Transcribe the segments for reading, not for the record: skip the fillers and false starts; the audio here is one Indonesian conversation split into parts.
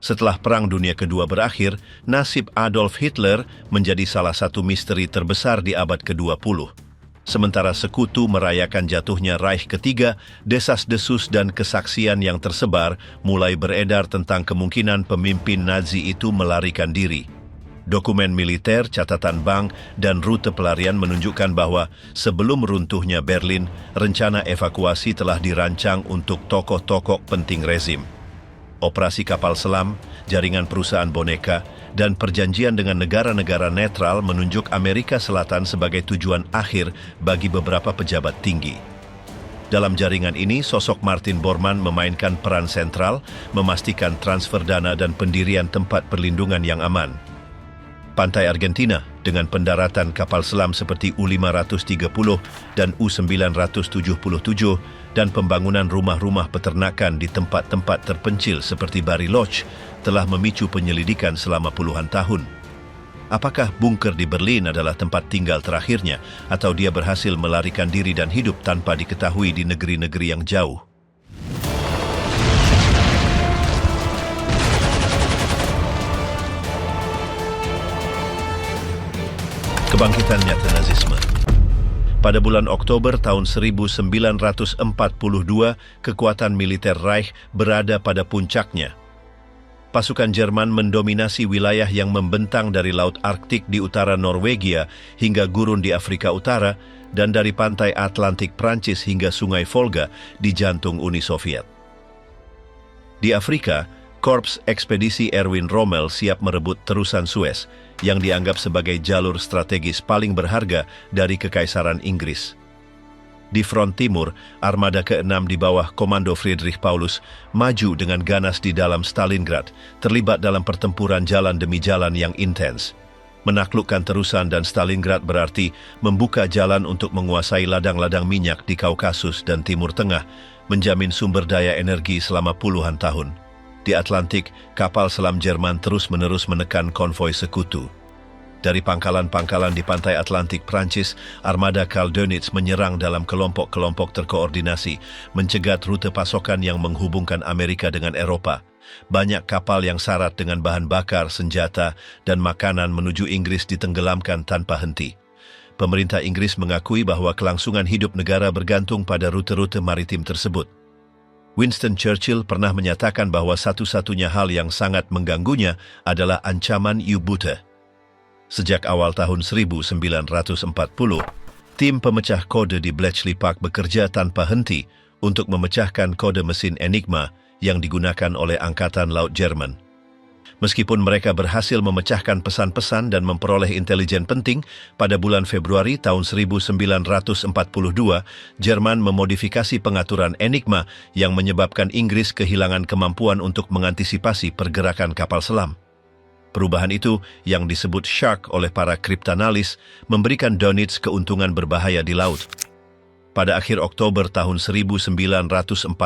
Setelah Perang Dunia Kedua berakhir, nasib Adolf Hitler menjadi salah satu misteri terbesar di abad ke-20. Sementara sekutu merayakan jatuhnya Reich ketiga, desas-desus dan kesaksian yang tersebar mulai beredar tentang kemungkinan pemimpin Nazi itu melarikan diri. Dokumen militer, catatan bank, dan rute pelarian menunjukkan bahwa sebelum runtuhnya Berlin, rencana evakuasi telah dirancang untuk tokoh-tokoh penting rezim. Operasi kapal selam, jaringan perusahaan boneka, dan perjanjian dengan negara-negara netral menunjuk Amerika Selatan sebagai tujuan akhir bagi beberapa pejabat tinggi. Dalam jaringan ini, sosok Martin Bormann memainkan peran sentral, memastikan transfer dana dan pendirian tempat perlindungan yang aman. Pantai Argentina dengan pendaratan kapal selam seperti U-530 dan U-977 dan pembangunan rumah-rumah peternakan di tempat-tempat terpencil seperti Bariloche telah memicu penyelidikan selama puluhan tahun. Apakah bunker di Berlin adalah tempat tinggal terakhirnya atau dia berhasil melarikan diri dan hidup tanpa diketahui di negeri-negeri yang jauh? Kebangkitan nyata Nazisme. Pada bulan Oktober tahun 1942, kekuatan militer Reich berada pada puncaknya. Pasukan Jerman mendominasi wilayah yang membentang dari Laut Arktik di utara Norwegia hingga gurun di Afrika Utara dan dari pantai Atlantik Prancis hingga Sungai Volga di jantung Uni Soviet. Di Afrika, Korps Ekspedisi Erwin Rommel siap merebut terusan Suez, yang dianggap sebagai jalur strategis paling berharga dari Kekaisaran Inggris. Di front timur, Armada ke-6 di bawah Komando Friedrich Paulus maju dengan ganas di dalam Stalingrad, terlibat dalam pertempuran jalan demi jalan yang intens. Menaklukkan terusan dan Stalingrad berarti membuka jalan untuk menguasai ladang-ladang minyak di Kaukasus dan Timur Tengah, menjamin sumber daya energi selama puluhan tahun. Di Atlantik, kapal selam Jerman terus-menerus menekan konvoi sekutu. Dari pangkalan-pangkalan di pantai Atlantik Prancis, Armada Karl Dönitz menyerang dalam kelompok-kelompok terkoordinasi, mencegat rute pasokan yang menghubungkan Amerika dengan Eropa. Banyak kapal yang syarat dengan bahan bakar, senjata, dan makanan menuju Inggris ditenggelamkan tanpa henti. Pemerintah Inggris mengakui bahwa kelangsungan hidup negara bergantung pada rute-rute maritim tersebut. Winston Churchill pernah menyatakan bahwa satu-satunya hal yang sangat mengganggunya adalah ancaman U-Boote. Sejak awal tahun 1940, tim pemecah kode di Bletchley Park bekerja tanpa henti untuk memecahkan kode mesin Enigma yang digunakan oleh Angkatan Laut Jerman. Meskipun mereka berhasil memecahkan pesan-pesan dan memperoleh intelijen penting, pada bulan Februari tahun 1942, Jerman memodifikasi pengaturan Enigma yang menyebabkan Inggris kehilangan kemampuan untuk mengantisipasi pergerakan kapal selam. Perubahan itu, yang disebut Shark oleh para kriptanalis, memberikan Dönitz keuntungan berbahaya di laut. Pada akhir Oktober tahun 1942,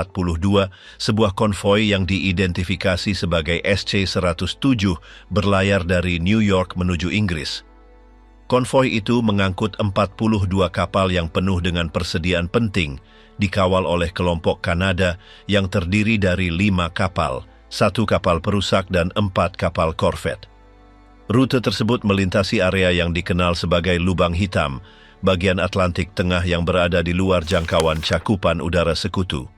sebuah konvoi yang diidentifikasi sebagai SC-107 berlayar dari New York menuju Inggris. Konvoi itu mengangkut 42 kapal yang penuh dengan persediaan penting, dikawal oleh kelompok Kanada yang terdiri dari 5 kapal, 1 kapal perusak dan 4 kapal korvet. Rute tersebut melintasi area yang dikenal sebagai Lubang Hitam, bagian Atlantik Tengah yang berada di luar jangkauan cakupan udara sekutu.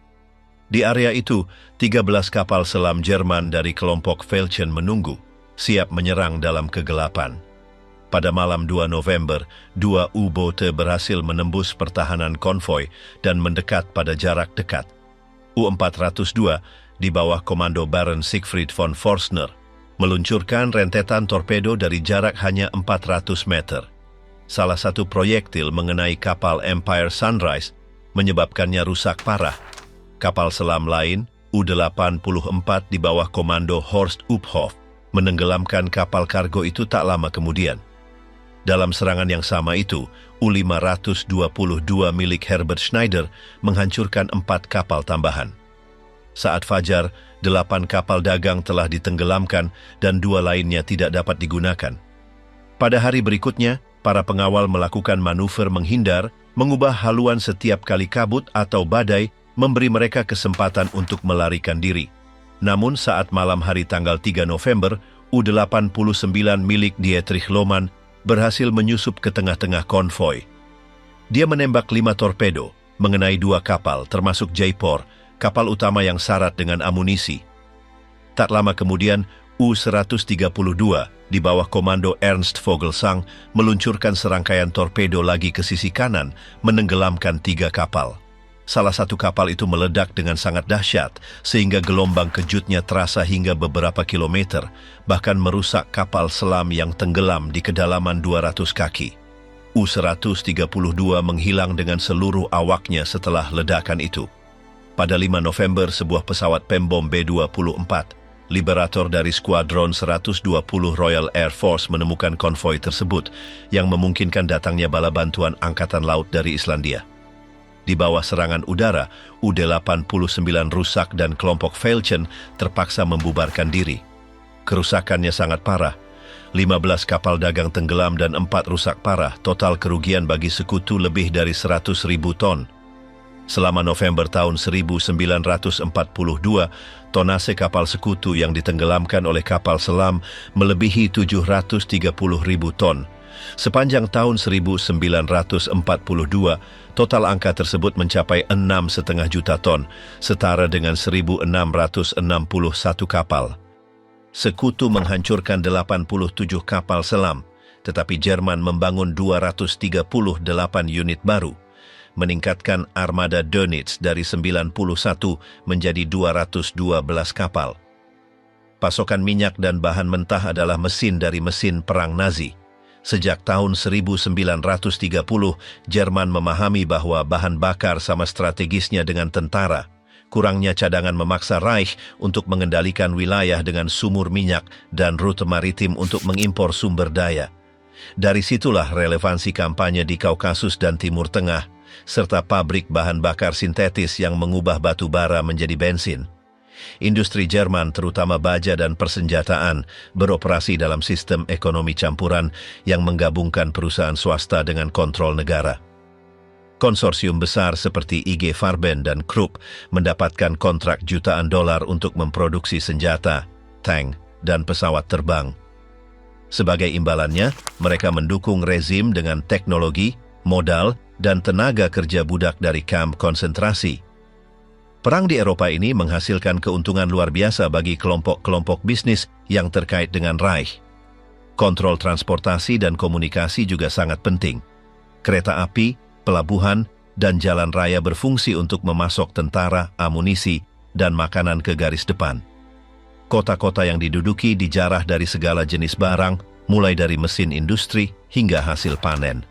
Di area itu, 13 kapal selam Jerman dari kelompok Felchen menunggu, siap menyerang dalam kegelapan. Pada malam 2 November, 2 U-Boot berhasil menembus pertahanan konvoi dan mendekat pada jarak dekat. U-402, di bawah komando Baron Siegfried von Forstner, meluncurkan rentetan torpedo dari jarak hanya 400 meter. Salah satu proyektil mengenai kapal Empire Sunrise menyebabkannya rusak parah. Kapal selam lain, U-84 di bawah komando Horst Uphoff, menenggelamkan kapal kargo itu tak lama kemudian. Dalam serangan yang sama itu, U-522 milik Herbert Schneider menghancurkan 4 kapal tambahan. Saat fajar, 8 kapal dagang telah ditenggelamkan dan 2 lainnya tidak dapat digunakan. Pada hari berikutnya, para pengawal melakukan manuver menghindar, mengubah haluan setiap kali kabut atau badai, memberi mereka kesempatan untuk melarikan diri. Namun saat malam hari tanggal 3 November, U-89 milik Dietrich Lohmann berhasil menyusup ke tengah-tengah konvoi. Dia menembak 5 torpedo, mengenai 2 kapal, termasuk Jaipur, kapal utama yang syarat dengan amunisi. Tak lama kemudian, U-132 di bawah komando Ernst Vogelsang meluncurkan serangkaian torpedo lagi ke sisi kanan, menenggelamkan 3 kapal. Salah satu kapal itu meledak dengan sangat dahsyat, sehingga gelombang kejutnya terasa hingga beberapa kilometer, bahkan merusak kapal selam yang tenggelam di kedalaman 200 kaki. U-132 menghilang dengan seluruh awaknya setelah ledakan itu. Pada 5 November, sebuah pesawat pembom B-24, Liberator dari Skuadron 120 Royal Air Force menemukan konvoi tersebut, yang memungkinkan datangnya bala bantuan Angkatan Laut dari Islandia. Di bawah serangan udara, U-89 rusak dan kelompok Falcon terpaksa membubarkan diri. Kerusakannya sangat parah. 15 kapal dagang tenggelam dan 4 rusak parah. Total kerugian bagi sekutu lebih dari 100.000 ton. Selama November tahun 1942, tonase kapal sekutu yang ditenggelamkan oleh kapal selam melebihi 730.000 ton. Sepanjang tahun 1942, total angka tersebut mencapai 6,5 juta ton, setara dengan 1.661 kapal. Sekutu menghancurkan 87 kapal selam, tetapi Jerman membangun 238 unit baru, meningkatkan armada Dönitz dari 91 menjadi 212 kapal. Pasokan minyak dan bahan mentah adalah mesin dari mesin perang Nazi. Sejak tahun 1930, Jerman memahami bahwa bahan bakar sama strategisnya dengan tentara. Kurangnya cadangan memaksa Reich untuk mengendalikan wilayah dengan sumur minyak dan rute maritim untuk mengimpor sumber daya. Dari situlah relevansi kampanye di Kaukasus dan Timur Tengah, serta pabrik bahan bakar sintetis yang mengubah batu bara menjadi bensin. Industri Jerman, terutama baja dan persenjataan, beroperasi dalam sistem ekonomi campuran yang menggabungkan perusahaan swasta dengan kontrol negara. Konsorsium besar seperti IG Farben dan Krupp mendapatkan kontrak jutaan dolar untuk memproduksi senjata, tank, dan pesawat terbang. Sebagai imbalannya, mereka mendukung rezim dengan teknologi, modal, dan tenaga kerja budak dari kamp konsentrasi. Perang di Eropa ini menghasilkan keuntungan luar biasa bagi kelompok-kelompok bisnis yang terkait dengan Reich. Kontrol transportasi dan komunikasi juga sangat penting. Kereta api, pelabuhan, dan jalan raya berfungsi untuk memasok tentara, amunisi, dan makanan ke garis depan. Kota-kota yang diduduki dijarah dari segala jenis barang, mulai dari mesin industri hingga hasil panen.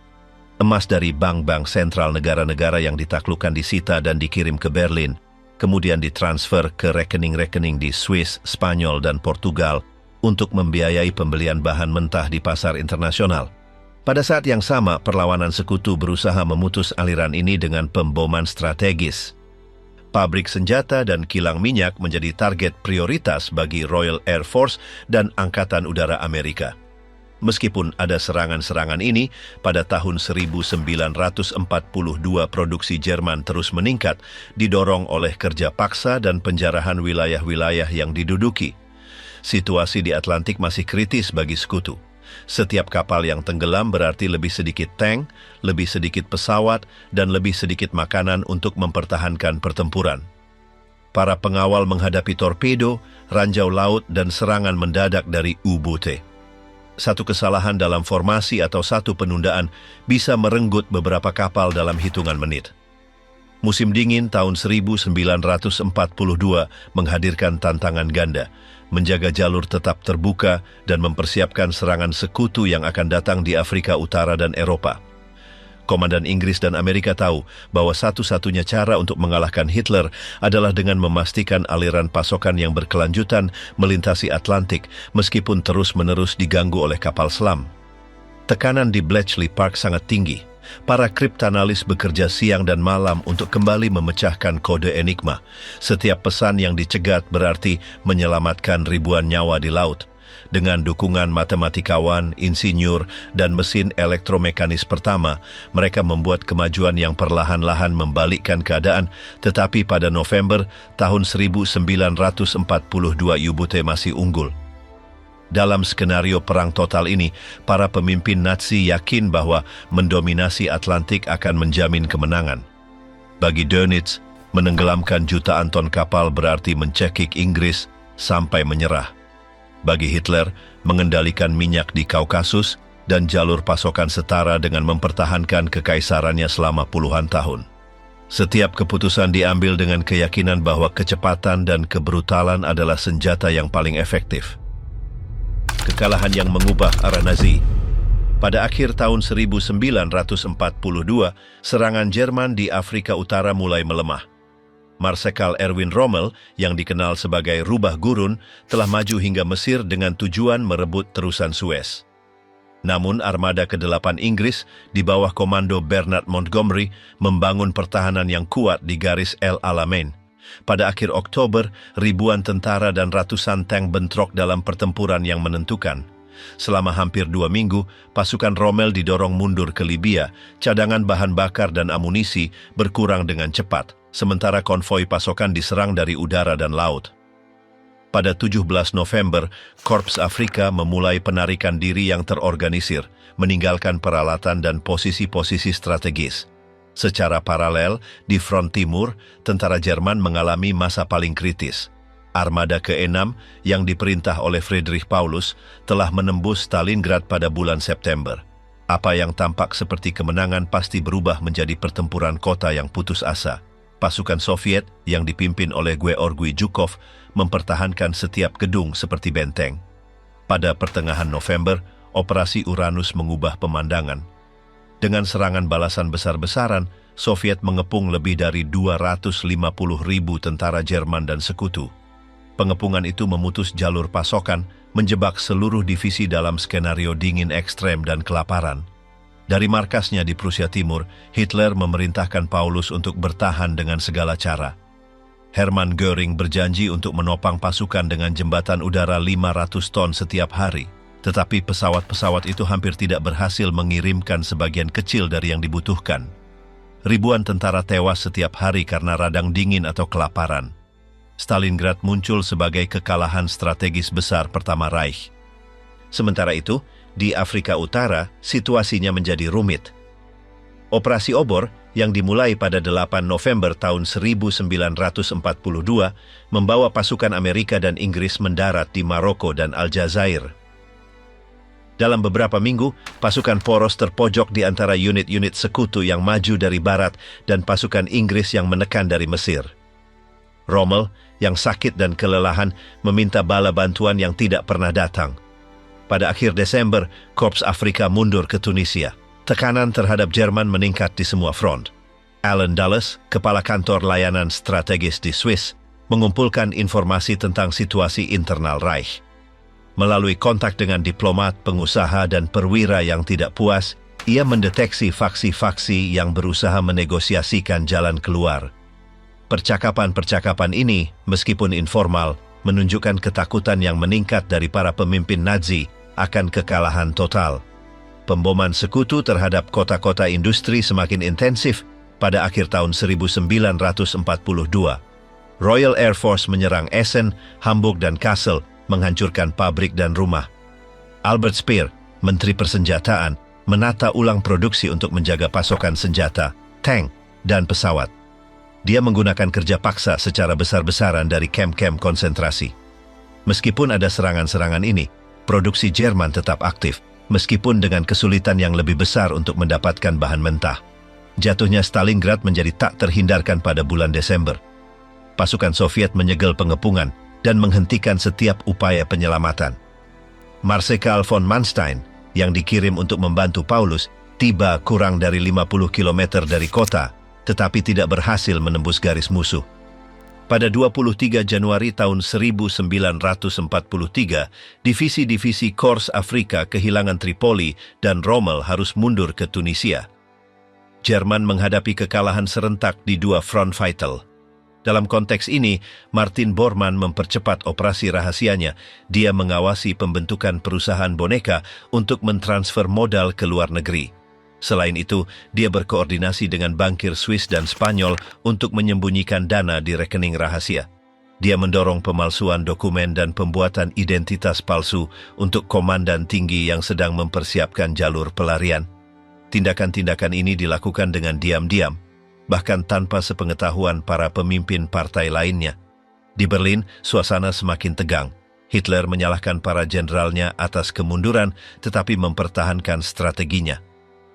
Emas dari bank-bank sentral negara-negara yang ditaklukkan disita dan dikirim ke Berlin, kemudian ditransfer ke rekening-rekening di Swiss, Spanyol, dan Portugal untuk membiayai pembelian bahan mentah di pasar internasional. Pada saat yang sama, perlawanan sekutu berusaha memutus aliran ini dengan pemboman strategis. Pabrik senjata dan kilang minyak menjadi target prioritas bagi Royal Air Force dan Angkatan Udara Amerika. Meskipun ada serangan-serangan ini, pada tahun 1942 produksi Jerman terus meningkat, didorong oleh kerja paksa dan penjarahan wilayah-wilayah yang diduduki. Situasi di Atlantik masih kritis bagi sekutu. Setiap kapal yang tenggelam berarti lebih sedikit tank, lebih sedikit pesawat, dan lebih sedikit makanan untuk mempertahankan pertempuran. Para pengawal menghadapi torpedo, ranjau laut, dan serangan mendadak dari U-boot. Satu kesalahan dalam formasi atau satu penundaan bisa merenggut beberapa kapal dalam hitungan menit. Musim dingin tahun 1942 menghadirkan tantangan ganda, menjaga jalur tetap terbuka dan mempersiapkan serangan sekutu yang akan datang di Afrika Utara dan Eropa. Komandan Inggris dan Amerika tahu bahwa satu-satunya cara untuk mengalahkan Hitler adalah dengan memastikan aliran pasokan yang berkelanjutan melintasi Atlantik meskipun terus-menerus diganggu oleh kapal selam. Tekanan di Bletchley Park sangat tinggi. Para kriptanalis bekerja siang dan malam untuk kembali memecahkan kode enigma. Setiap pesan yang dicegat berarti menyelamatkan ribuan nyawa di laut. Dengan dukungan matematikawan, insinyur, dan mesin elektromekanis pertama, mereka membuat kemajuan yang perlahan-lahan membalikkan keadaan, tetapi pada November tahun 1942 U-Boot masih unggul. Dalam skenario perang total ini, para pemimpin Nazi yakin bahwa mendominasi Atlantik akan menjamin kemenangan. Bagi Dönitz, menenggelamkan jutaan ton kapal berarti mencekik Inggris sampai menyerah. Bagi Hitler, mengendalikan minyak di Kaukasus dan jalur pasokan setara dengan mempertahankan kekaisarannya selama puluhan tahun. Setiap keputusan diambil dengan keyakinan bahwa kecepatan dan kebrutalan adalah senjata yang paling efektif. Kekalahan yang mengubah arah Nazi. Pada akhir tahun 1942, serangan Jerman di Afrika Utara mulai melemah. Marsekal Erwin Rommel, yang dikenal sebagai Rubah Gurun, telah maju hingga Mesir dengan tujuan merebut terusan Suez. Namun armada ke-8 Inggris di bawah komando Bernard Montgomery membangun pertahanan yang kuat di garis El Alamein. Pada akhir Oktober, ribuan tentara dan ratusan tank bentrok dalam pertempuran yang menentukan. Selama hampir 2 minggu, pasukan Rommel didorong mundur ke Libya, cadangan bahan bakar dan amunisi berkurang dengan cepat, sementara konvoi pasokan diserang dari udara dan laut. Pada 17 November, Korps Afrika memulai penarikan diri yang terorganisir, meninggalkan peralatan dan posisi-posisi strategis. Secara paralel, di front timur, tentara Jerman mengalami masa paling kritis. Armada ke-6 yang diperintah oleh Friedrich Paulus telah menembus Stalingrad pada bulan September. Apa yang tampak seperti kemenangan pasti berubah menjadi pertempuran kota yang putus asa. Pasukan Soviet yang dipimpin oleh Georgy Zhukov mempertahankan setiap gedung seperti benteng. Pada pertengahan November, Operasi Uranus mengubah pemandangan. Dengan serangan balasan besar-besaran, Soviet mengepung lebih dari 250.000 tentara Jerman dan sekutu. Pengepungan itu memutus jalur pasokan, menjebak seluruh divisi dalam skenario dingin ekstrem dan kelaparan. Dari markasnya di Prusia Timur, Hitler memerintahkan Paulus untuk bertahan dengan segala cara. Hermann Göring berjanji untuk menopang pasukan dengan jembatan udara 500 ton setiap hari. Tetapi pesawat-pesawat itu hampir tidak berhasil mengirimkan sebagian kecil dari yang dibutuhkan. Ribuan tentara tewas setiap hari karena radang dingin atau kelaparan. Stalingrad muncul sebagai kekalahan strategis besar pertama Reich. Sementara itu, di Afrika Utara, situasinya menjadi rumit. Operasi Obor yang dimulai pada 8 November tahun 1942 membawa pasukan Amerika dan Inggris mendarat di Maroko dan Aljazair. Dalam beberapa minggu, pasukan poros terpojok di antara unit-unit sekutu yang maju dari barat dan pasukan Inggris yang menekan dari Mesir. Rommel, yang sakit dan kelelahan, meminta bala bantuan yang tidak pernah datang. Pada akhir Desember, Korps Afrika mundur ke Tunisia. Tekanan terhadap Jerman meningkat di semua front. Alan Dulles, kepala kantor layanan strategis di Swiss, mengumpulkan informasi tentang situasi internal Reich. Melalui kontak dengan diplomat, pengusaha, dan perwira yang tidak puas, ia mendeteksi faksi-faksi yang berusaha menegosiasikan jalan keluar. Percakapan-percakapan ini, meskipun informal, menunjukkan ketakutan yang meningkat dari para pemimpin Nazi akan kekalahan total. Pemboman sekutu terhadap kota-kota industri semakin intensif pada akhir tahun 1942. Royal Air Force menyerang Essen, Hamburg, dan Kassel, menghancurkan pabrik dan rumah. Albert Speer, Menteri Persenjataan, menata ulang produksi untuk menjaga pasokan senjata, tank, dan pesawat. Dia menggunakan kerja paksa secara besar-besaran dari kamp-kamp konsentrasi. Meskipun ada serangan-serangan ini, produksi Jerman tetap aktif, meskipun dengan kesulitan yang lebih besar untuk mendapatkan bahan mentah. Jatuhnya Stalingrad menjadi tak terhindarkan pada bulan Desember. Pasukan Soviet menyegel pengepungan dan menghentikan setiap upaya penyelamatan. Marsekal von Manstein, yang dikirim untuk membantu Paulus, tiba kurang dari 50 km dari kota, tetapi tidak berhasil menembus garis musuh. Pada 23 Januari tahun 1943, divisi-divisi Korps Afrika kehilangan Tripoli dan Rommel harus mundur ke Tunisia. Jerman menghadapi kekalahan serentak di dua front vital. Dalam konteks ini, Martin Bormann mempercepat operasi rahasianya. Dia mengawasi pembentukan perusahaan boneka untuk mentransfer modal ke luar negeri. Selain itu, dia berkoordinasi dengan bankir Swiss dan Spanyol untuk menyembunyikan dana di rekening rahasia. Dia mendorong pemalsuan dokumen dan pembuatan identitas palsu untuk komandan tinggi yang sedang mempersiapkan jalur pelarian. Tindakan-tindakan ini dilakukan dengan diam-diam, bahkan tanpa sepengetahuan para pemimpin partai lainnya. Di Berlin, suasana semakin tegang. Hitler menyalahkan para jenderalnya atas kemunduran, tetapi mempertahankan strateginya.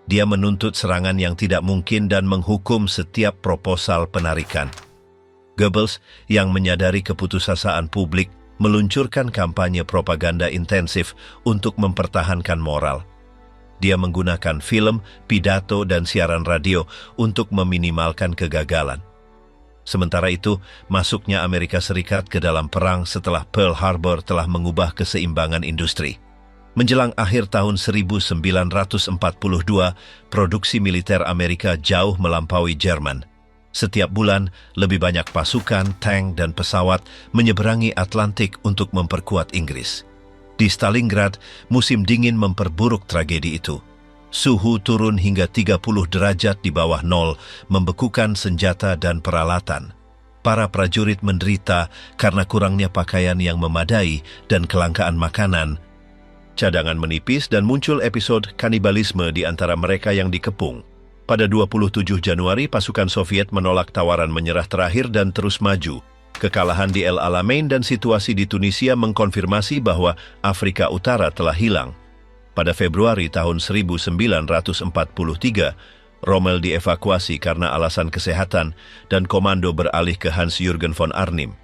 Dia menuntut serangan yang tidak mungkin dan menghukum setiap proposal penarikan. Goebbels, yang menyadari keputusasaan publik, meluncurkan kampanye propaganda intensif untuk mempertahankan moral. Dia menggunakan film, pidato, dan siaran radio untuk meminimalkan kegagalan. Sementara itu, masuknya Amerika Serikat ke dalam perang setelah Pearl Harbor telah mengubah keseimbangan industri. Menjelang akhir tahun 1942, produksi militer Amerika jauh melampaui Jerman. Setiap bulan, lebih banyak pasukan, tank, dan pesawat menyeberangi Atlantik untuk memperkuat Inggris. Di Stalingrad, musim dingin memperburuk tragedi itu. Suhu turun hingga 30 derajat di bawah nol, membekukan senjata dan peralatan. Para prajurit menderita karena kurangnya pakaian yang memadai dan kelangkaan makanan. Cadangan menipis dan muncul episode kanibalisme di antara mereka yang dikepung. Pada 27 Januari, pasukan Soviet menolak tawaran menyerah terakhir dan terus maju. Kekalahan di El Alamein dan situasi di Tunisia mengkonfirmasi bahwa Afrika Utara telah hilang. Pada Februari tahun 1943, Rommel dievakuasi karena alasan kesehatan dan komando beralih ke Hans-Jürgen von Arnim.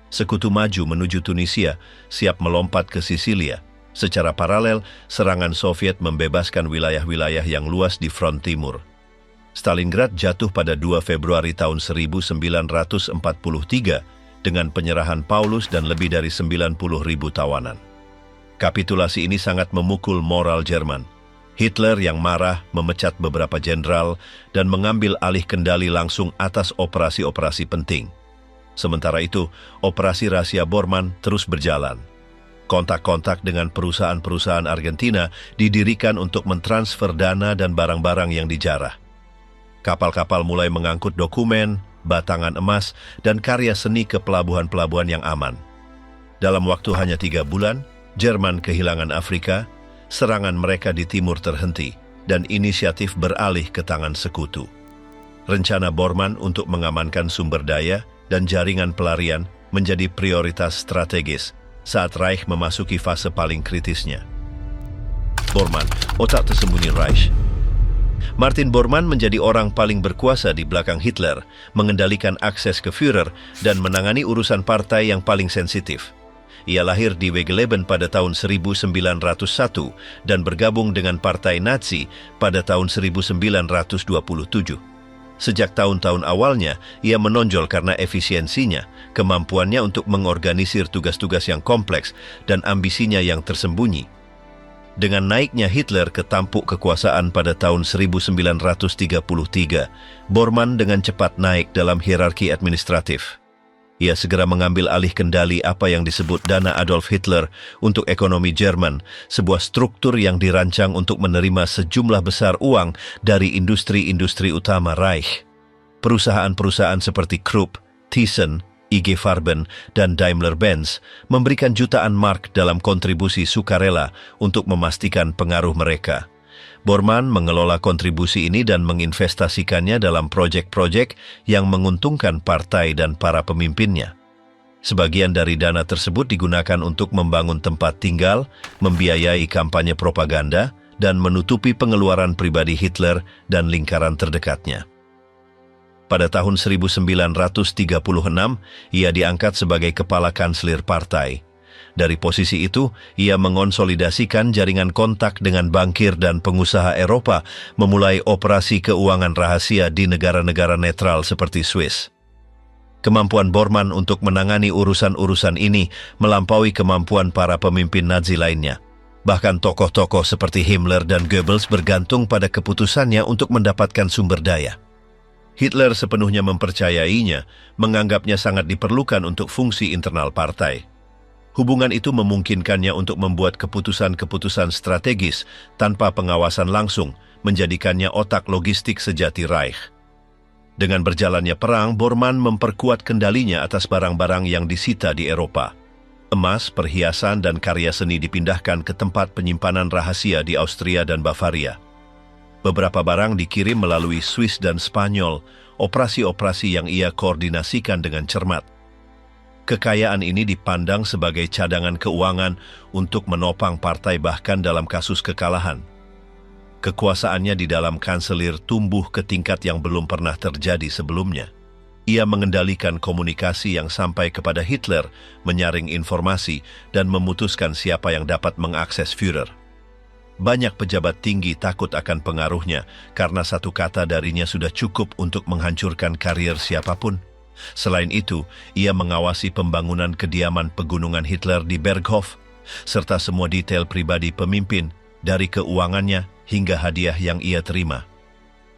Sekutu maju menuju Tunisia, siap melompat ke Sisilia. Secara paralel, serangan Soviet membebaskan wilayah-wilayah yang luas di front timur. Stalingrad jatuh pada 2 Februari tahun 1943, dengan penyerahan Paulus dan lebih dari 90.000 tawanan. Kapitulasi ini sangat memukul moral Jerman. Hitler yang marah memecat beberapa jenderal dan mengambil alih kendali langsung atas operasi-operasi penting. Sementara itu, operasi rahasia Bormann terus berjalan. Kontak-kontak dengan perusahaan-perusahaan Argentina didirikan untuk mentransfer dana dan barang-barang yang dijarah. Kapal-kapal mulai mengangkut dokumen, batangan emas, dan karya seni ke pelabuhan-pelabuhan yang aman. Dalam waktu hanya 3 bulan, Jerman kehilangan Afrika, serangan mereka di timur terhenti, dan inisiatif beralih ke tangan sekutu. Rencana Bormann untuk mengamankan sumber daya dan jaringan pelarian menjadi prioritas strategis saat Reich memasuki fase paling kritisnya. Bormann, otak tersembunyi Reich. Martin Bormann menjadi orang paling berkuasa di belakang Hitler, mengendalikan akses ke Führer dan menangani urusan partai yang paling sensitif. Ia lahir di Wegeleben pada tahun 1901 dan bergabung dengan Partai Nazi pada tahun 1927. Sejak tahun-tahun awalnya, ia menonjol karena efisiensinya, kemampuannya untuk mengorganisir tugas-tugas yang kompleks, dan ambisinya yang tersembunyi. Dengan naiknya Hitler ke tampuk kekuasaan pada tahun 1933, Bormann dengan cepat naik dalam hierarki administratif. Ia segera mengambil alih kendali apa yang disebut dana Adolf Hitler untuk ekonomi Jerman, sebuah struktur yang dirancang untuk menerima sejumlah besar uang dari industri-industri utama Reich. Perusahaan-perusahaan seperti Krupp, Thyssen, IG Farben, dan Daimler-Benz memberikan jutaan mark dalam kontribusi sukarela untuk memastikan pengaruh mereka. Bormann mengelola kontribusi ini dan menginvestasikannya dalam proyek-proyek yang menguntungkan partai dan para pemimpinnya. Sebagian dari dana tersebut digunakan untuk membangun tempat tinggal, membiayai kampanye propaganda, dan menutupi pengeluaran pribadi Hitler dan lingkaran terdekatnya. Pada tahun 1936, ia diangkat sebagai kepala kanselir partai. Dari posisi itu, ia mengonsolidasikan jaringan kontak dengan bankir dan pengusaha Eropa, memulai operasi keuangan rahasia di negara-negara netral seperti Swiss. Kemampuan Bormann untuk menangani urusan-urusan ini melampaui kemampuan para pemimpin Nazi lainnya. Bahkan tokoh-tokoh seperti Himmler dan Goebbels bergantung pada keputusannya untuk mendapatkan sumber daya. Hitler sepenuhnya mempercayainya, menganggapnya sangat diperlukan untuk fungsi internal partai. Hubungan itu memungkinkannya untuk membuat keputusan-keputusan strategis tanpa pengawasan langsung, menjadikannya otak logistik sejati Reich. Dengan berjalannya perang, Bormann memperkuat kendalinya atas barang-barang yang disita di Eropa. Emas, perhiasan, dan karya seni dipindahkan ke tempat penyimpanan rahasia di Austria dan Bavaria. Beberapa barang dikirim melalui Swiss dan Spanyol, operasi-operasi yang ia koordinasikan dengan cermat. Kekayaan ini dipandang sebagai cadangan keuangan untuk menopang partai bahkan dalam kasus kekalahan. Kekuasaannya di dalam kanselir tumbuh ke tingkat yang belum pernah terjadi sebelumnya. Ia mengendalikan komunikasi yang sampai kepada Hitler, menyaring informasi, dan memutuskan siapa yang dapat mengakses Führer. Banyak pejabat tinggi takut akan pengaruhnya karena satu kata darinya sudah cukup untuk menghancurkan karier siapapun. Selain itu, ia mengawasi pembangunan kediaman pegunungan Hitler di Berghof, serta semua detail pribadi pemimpin, dari keuangannya hingga hadiah yang ia terima.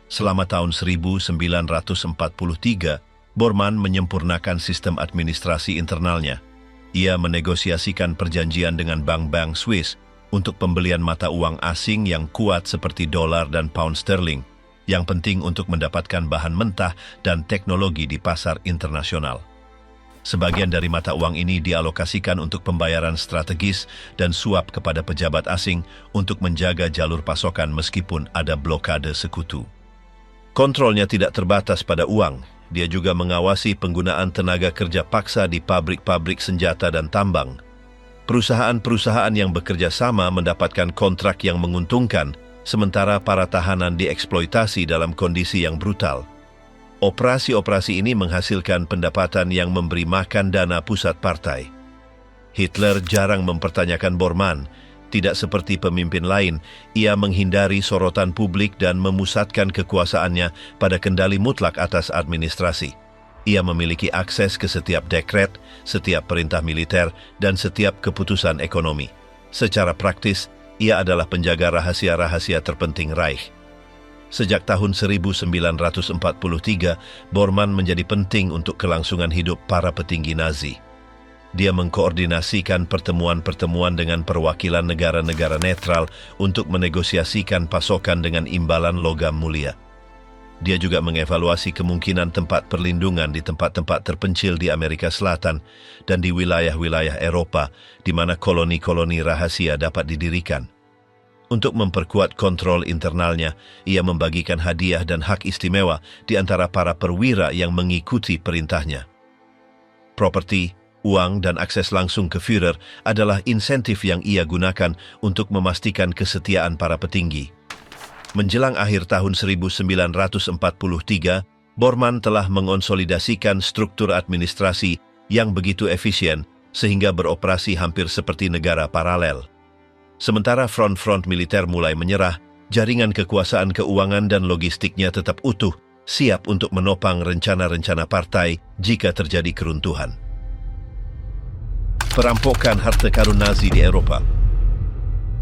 Selama tahun 1943, Bormann menyempurnakan sistem administrasi internalnya. Ia menegosiasikan perjanjian dengan bank-bank Swiss untuk pembelian mata uang asing yang kuat seperti dolar dan pound sterling, yang penting untuk mendapatkan bahan mentah dan teknologi di pasar internasional. Sebagian dari mata uang ini dialokasikan untuk pembayaran strategis dan suap kepada pejabat asing untuk menjaga jalur pasokan meskipun ada blokade sekutu. Kontrolnya tidak terbatas pada uang. Dia juga mengawasi penggunaan tenaga kerja paksa di pabrik-pabrik senjata dan tambang. Perusahaan-perusahaan yang bekerja sama mendapatkan kontrak yang menguntungkan, sementara para tahanan dieksploitasi dalam kondisi yang brutal. Operasi-operasi ini menghasilkan pendapatan yang memberi makan dana pusat partai. Hitler jarang mempertanyakan Bormann. Tidak seperti pemimpin lain, ia menghindari sorotan publik dan memusatkan kekuasaannya pada kendali mutlak atas administrasi. Ia memiliki akses ke setiap dekret, setiap perintah militer, dan setiap keputusan ekonomi. Secara praktis, ia adalah penjaga rahasia-rahasia terpenting Reich. Sejak tahun 1943, Bormann menjadi penting untuk kelangsungan hidup para petinggi Nazi. Dia mengkoordinasikan pertemuan-pertemuan dengan perwakilan negara-negara netral untuk menegosiasikan pasokan dengan imbalan logam mulia. Dia juga mengevaluasi kemungkinan tempat perlindungan di tempat-tempat terpencil di Amerika Selatan dan di wilayah-wilayah Eropa di mana koloni-koloni rahasia dapat didirikan. Untuk memperkuat kontrol internalnya, ia membagikan hadiah dan hak istimewa di antara para perwira yang mengikuti perintahnya. Properti, uang, dan akses langsung ke Führer adalah insentif yang ia gunakan untuk memastikan kesetiaan para petinggi. Menjelang akhir tahun 1943, Bormann telah mengonsolidasikan struktur administrasi yang begitu efisien sehingga beroperasi hampir seperti negara paralel. Sementara front-front militer mulai menyerah, jaringan kekuasaan keuangan dan logistiknya tetap utuh, siap untuk menopang rencana-rencana partai jika terjadi keruntuhan. Perampokan harta karun Nazi di Eropa.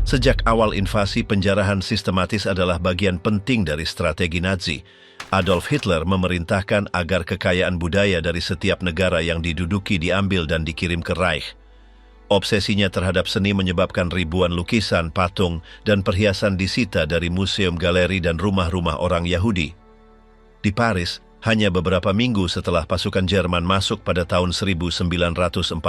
Sejak awal invasi, penjarahan sistematis adalah bagian penting dari strategi Nazi. Adolf Hitler memerintahkan agar kekayaan budaya dari setiap negara yang diduduki diambil dan dikirim ke Reich. Obsesinya terhadap seni menyebabkan ribuan lukisan, patung, dan perhiasan disita dari museum, galeri, dan rumah-rumah orang Yahudi. Di Paris, hanya beberapa minggu setelah pasukan Jerman masuk pada tahun 1940,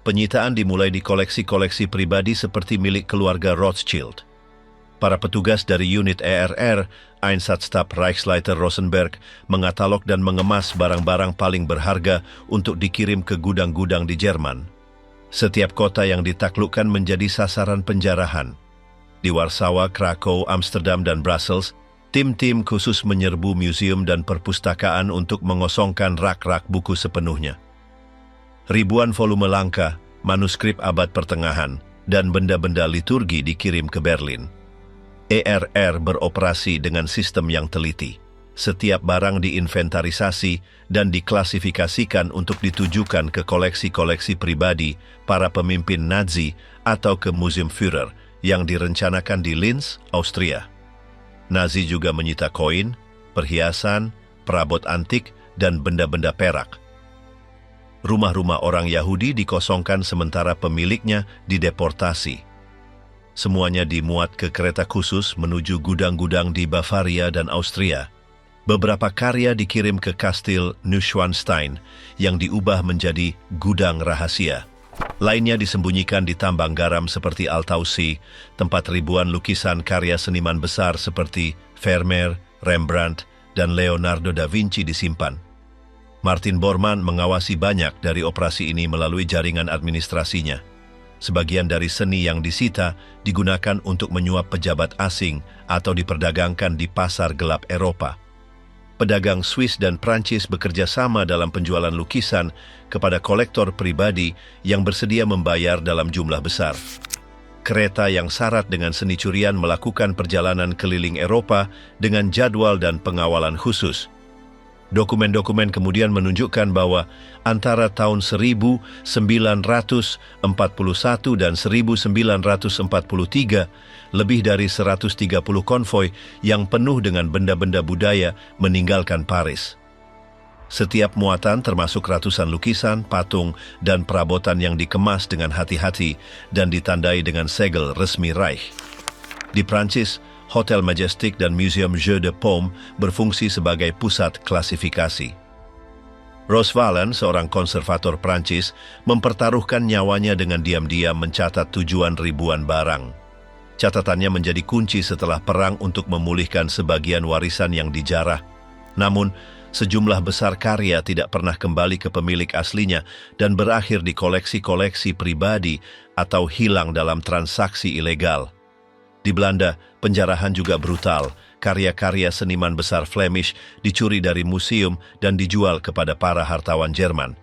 penyitaan dimulai di koleksi-koleksi pribadi seperti milik keluarga Rothschild. Para petugas dari unit ERR, Einsatzstab Reichsleiter Rosenberg, mengatalog dan mengemas barang-barang paling berharga untuk dikirim ke gudang-gudang di Jerman. Setiap kota yang ditaklukkan menjadi sasaran penjarahan. Di Warsawa, Krakow, Amsterdam, dan Brussels, tim-tim khusus menyerbu museum dan perpustakaan untuk mengosongkan rak-rak buku sepenuhnya. Ribuan volume langka, manuskrip abad pertengahan, dan benda-benda liturgi dikirim ke Berlin. ERR beroperasi dengan sistem yang teliti. Setiap barang diinventarisasi dan diklasifikasikan untuk ditujukan ke koleksi-koleksi pribadi para pemimpin Nazi atau ke Museum Führer yang direncanakan di Linz, Austria. Nazi juga menyita koin, perhiasan, perabot antik, dan benda-benda perak. Rumah-rumah orang Yahudi dikosongkan sementara pemiliknya dideportasi. Semuanya dimuat ke kereta khusus menuju gudang-gudang di Bavaria dan Austria. Beberapa karya dikirim ke Kastil Neuschwanstein yang diubah menjadi gudang rahasia. Lainnya disembunyikan di tambang garam seperti Altaussee, tempat ribuan lukisan karya seniman besar seperti Vermeer, Rembrandt, dan Leonardo da Vinci disimpan. Martin Bormann mengawasi banyak dari operasi ini melalui jaringan administrasinya. Sebagian dari seni yang disita digunakan untuk menyuap pejabat asing atau diperdagangkan di pasar gelap Eropa. Pedagang Swiss dan Prancis bekerja sama dalam penjualan lukisan kepada kolektor pribadi yang bersedia membayar dalam jumlah besar. Kereta yang syarat dengan seni curian melakukan perjalanan keliling Eropa dengan jadwal dan pengawalan khusus. Dokumen-dokumen kemudian menunjukkan bahwa antara tahun 1941 dan 1943, lebih dari 130 konvoi yang penuh dengan benda-benda budaya meninggalkan Paris. Setiap muatan termasuk ratusan lukisan, patung, dan perabotan yang dikemas dengan hati-hati dan ditandai dengan segel resmi Reich. Di Prancis, Hotel Majestic dan Museum Jeux de Paume berfungsi sebagai pusat klasifikasi. Rose Valland, seorang konservator Prancis, mempertaruhkan nyawanya dengan diam-diam mencatat tujuan ribuan barang. Catatannya menjadi kunci setelah perang untuk memulihkan sebagian warisan yang dijarah. Namun, sejumlah besar karya tidak pernah kembali ke pemilik aslinya dan berakhir di koleksi-koleksi pribadi atau hilang dalam transaksi ilegal. Di Belanda, penjarahan juga brutal. Karya-karya seniman besar Flemish dicuri dari museum dan dijual kepada para hartawan Jerman.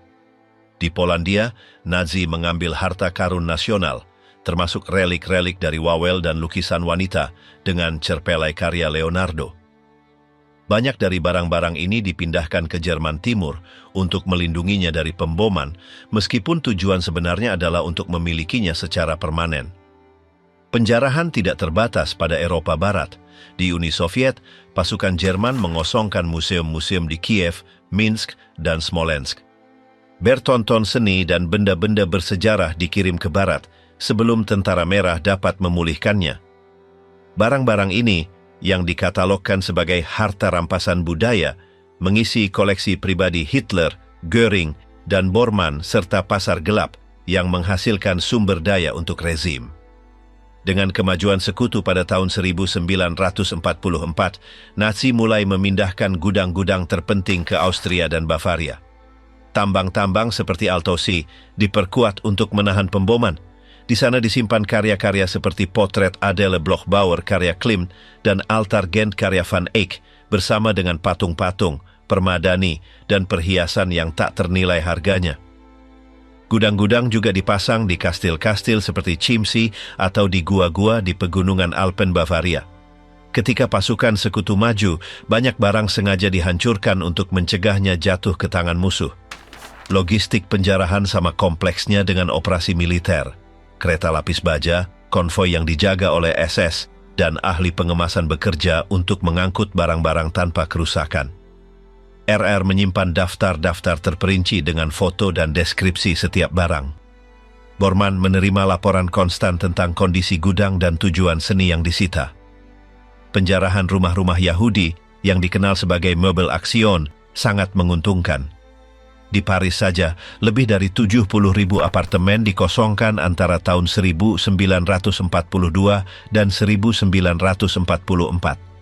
Di Polandia, Nazi mengambil harta karun nasional, termasuk relik-relik dari Wawel dan lukisan wanita dengan cerpelai karya Leonardo. Banyak dari barang-barang ini dipindahkan ke Jerman Timur untuk melindunginya dari pemboman, meskipun tujuan sebenarnya adalah untuk memilikinya secara permanen. Penjarahan tidak terbatas pada Eropa Barat. Di Uni Soviet, pasukan Jerman mengosongkan museum-museum di Kiev, Minsk, dan Smolensk. Bertonton seni dan benda-benda bersejarah dikirim ke Barat sebelum Tentara Merah dapat memulihkannya. Barang-barang ini, yang dikatalogkan sebagai harta rampasan budaya, mengisi koleksi pribadi Hitler, Göring, dan Bormann serta pasar gelap yang menghasilkan sumber daya untuk rezim. Dengan kemajuan sekutu pada tahun 1944, Nazi mulai memindahkan gudang-gudang terpenting ke Austria dan Bavaria. Tambang-tambang seperti Altaussee diperkuat untuk menahan pemboman. Di sana disimpan karya-karya seperti potret Adele Bloch-Bauer karya Klimt dan altar Gent karya Van Eyck bersama dengan patung-patung, permadani, dan perhiasan yang tak ternilai harganya. Gudang-gudang juga dipasang di kastil-kastil seperti Chiemsee atau di gua-gua di pegunungan Alpen Bavaria. Ketika pasukan sekutu maju, banyak barang sengaja dihancurkan untuk mencegahnya jatuh ke tangan musuh. Logistik penjarahan sama kompleksnya dengan operasi militer. Kereta lapis baja, konvoi yang dijaga oleh SS, dan ahli pengemasan bekerja untuk mengangkut barang-barang tanpa kerusakan. RR menyimpan daftar-daftar terperinci dengan foto dan deskripsi setiap barang. Bormann menerima laporan konstan tentang kondisi gudang dan tujuan seni yang disita. Penjarahan rumah-rumah Yahudi yang dikenal sebagai Möbel Aktion sangat menguntungkan. Di Paris saja, lebih dari 70.000 apartemen dikosongkan antara tahun 1942 dan 1944.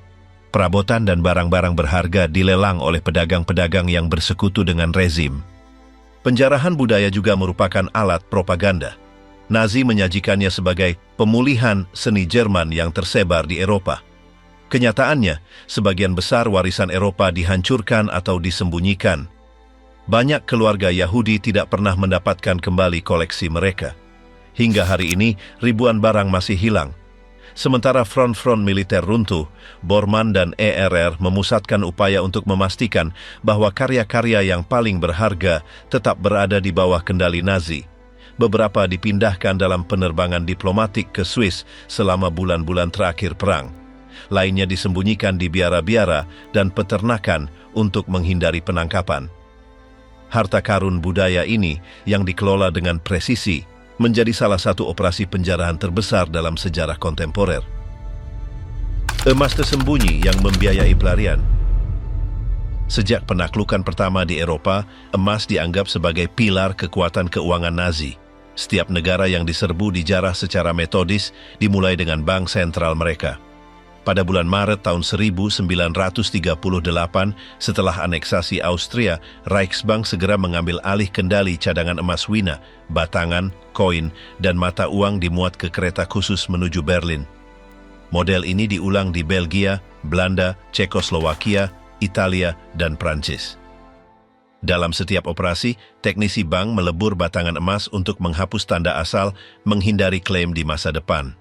Perabotan dan barang-barang berharga dilelang oleh pedagang-pedagang yang bersekutu dengan rezim. Penjarahan budaya juga merupakan alat propaganda. Nazi menyajikannya sebagai pemulihan seni Jerman yang tersebar di Eropa. Kenyataannya, sebagian besar warisan Eropa dihancurkan atau disembunyikan. Banyak keluarga Yahudi tidak pernah mendapatkan kembali koleksi mereka. Hingga hari ini, ribuan barang masih hilang. Sementara front-front militer runtuh, Bormann dan ERR memusatkan upaya untuk memastikan bahwa karya-karya yang paling berharga tetap berada di bawah kendali Nazi. Beberapa dipindahkan dalam penerbangan diplomatik ke Swiss selama bulan-bulan terakhir perang. Lainnya disembunyikan di biara-biara dan peternakan untuk menghindari penangkapan. Harta karun budaya ini yang dikelola dengan presisi menjadi salah satu operasi penjarahan terbesar dalam sejarah kontemporer. Emas tersembunyi yang membiayai pelarian. Sejak penaklukan pertama di Eropa, emas dianggap sebagai pilar kekuatan keuangan Nazi. Setiap negara yang diserbu dijarah secara metodis, dimulai dengan bank sentral mereka. Pada bulan Maret tahun 1938, setelah aneksasi Austria, Reichsbank segera mengambil alih kendali cadangan emas Wina, batangan, koin, dan mata uang dimuat ke kereta khusus menuju Berlin. Model ini diulang di Belgia, Belanda, Cekoslowakia, Italia, dan Prancis. Dalam setiap operasi, teknisi bank melebur batangan emas untuk menghapus tanda asal, menghindari klaim di masa depan.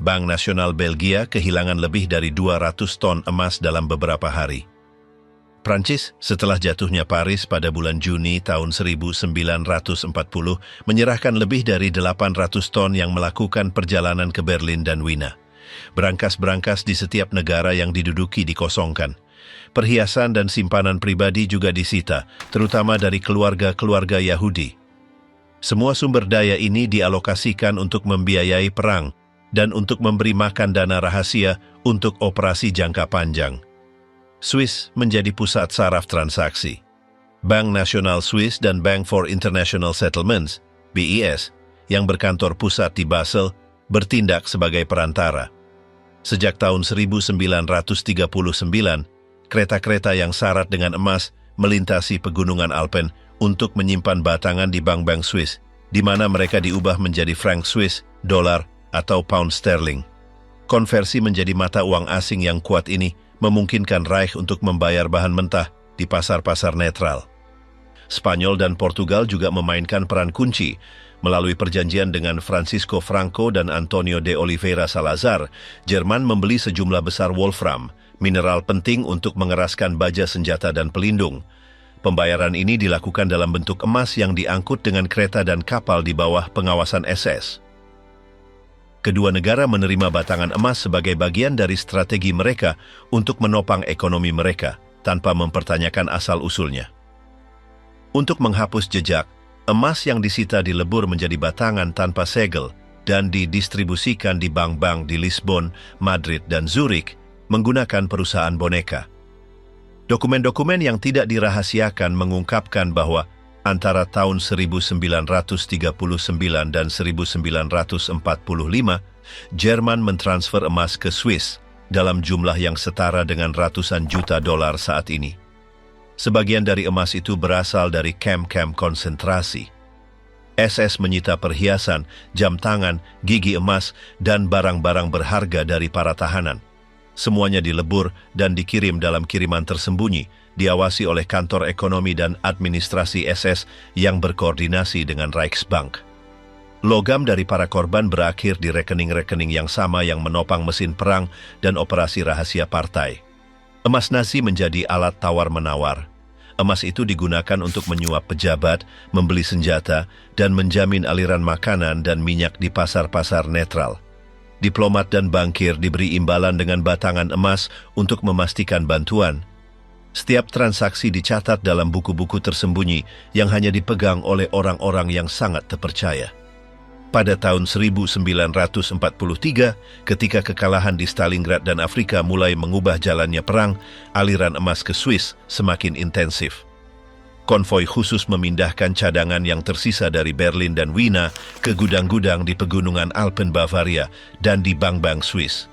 Bank Nasional Belgia kehilangan lebih dari 200 ton emas dalam beberapa hari. Prancis, setelah jatuhnya Paris pada bulan Juni tahun 1940, menyerahkan lebih dari 800 ton yang melakukan perjalanan ke Berlin dan Wina. Berangkas-berangkas di setiap negara yang diduduki dikosongkan. Perhiasan dan simpanan pribadi juga disita, terutama dari keluarga-keluarga Yahudi. Semua sumber daya ini dialokasikan untuk membiayai perang dan untuk memberi makan dana rahasia untuk operasi jangka panjang. Swiss menjadi pusat saraf transaksi. Bank Nasional Swiss dan Bank for International Settlements, BIS, yang berkantor pusat di Basel, bertindak sebagai perantara. Sejak tahun 1939, kereta-kereta yang syarat dengan emas melintasi pegunungan Alpen untuk menyimpan batangan di bank-bank Swiss, di mana mereka diubah menjadi franc Swiss, dolar, atau pound sterling. Konversi menjadi mata uang asing yang kuat ini memungkinkan Reich untuk membayar bahan mentah di pasar-pasar netral. Spanyol dan Portugal juga memainkan peran kunci. Melalui perjanjian dengan Francisco Franco dan Antonio de Oliveira Salazar, Jerman membeli sejumlah besar wolfram, mineral penting untuk mengeraskan baja senjata dan pelindung. Pembayaran ini dilakukan dalam bentuk emas yang diangkut dengan kereta dan kapal di bawah pengawasan SS. Kedua negara menerima batangan emas sebagai bagian dari strategi mereka untuk menopang ekonomi mereka tanpa mempertanyakan asal-usulnya. Untuk menghapus jejak, emas yang disita dilebur menjadi batangan tanpa segel dan didistribusikan di bank-bank di Lisbon, Madrid, dan Zurich menggunakan perusahaan boneka. Dokumen-dokumen yang tidak dirahasiakan mengungkapkan bahwa antara tahun 1939 dan 1945, Jerman mentransfer emas ke Swiss dalam jumlah yang setara dengan ratusan juta dolar saat ini. Sebagian dari emas itu berasal dari kamp-kamp konsentrasi. SS menyita perhiasan, jam tangan, gigi emas, dan barang-barang berharga dari para tahanan. Semuanya dilebur dan dikirim dalam kiriman tersembunyi, diawasi oleh kantor ekonomi dan administrasi SS yang berkoordinasi dengan Reichsbank. Logam dari para korban berakhir di rekening-rekening yang sama yang menopang mesin perang dan operasi rahasia partai. Emas Nazi menjadi alat tawar-menawar. Emas itu digunakan untuk menyuap pejabat, membeli senjata, dan menjamin aliran makanan dan minyak di pasar-pasar netral. Diplomat dan bankir diberi imbalan dengan batangan emas untuk memastikan bantuan. Setiap transaksi dicatat dalam buku-buku tersembunyi yang hanya dipegang oleh orang-orang yang sangat terpercaya. Pada tahun 1943, ketika kekalahan di Stalingrad dan Afrika mulai mengubah jalannya perang, aliran emas ke Swiss semakin intensif. Konvoi khusus memindahkan cadangan yang tersisa dari Berlin dan Wina ke gudang-gudang di pegunungan Alpen Bavaria dan di bank-bank Swiss.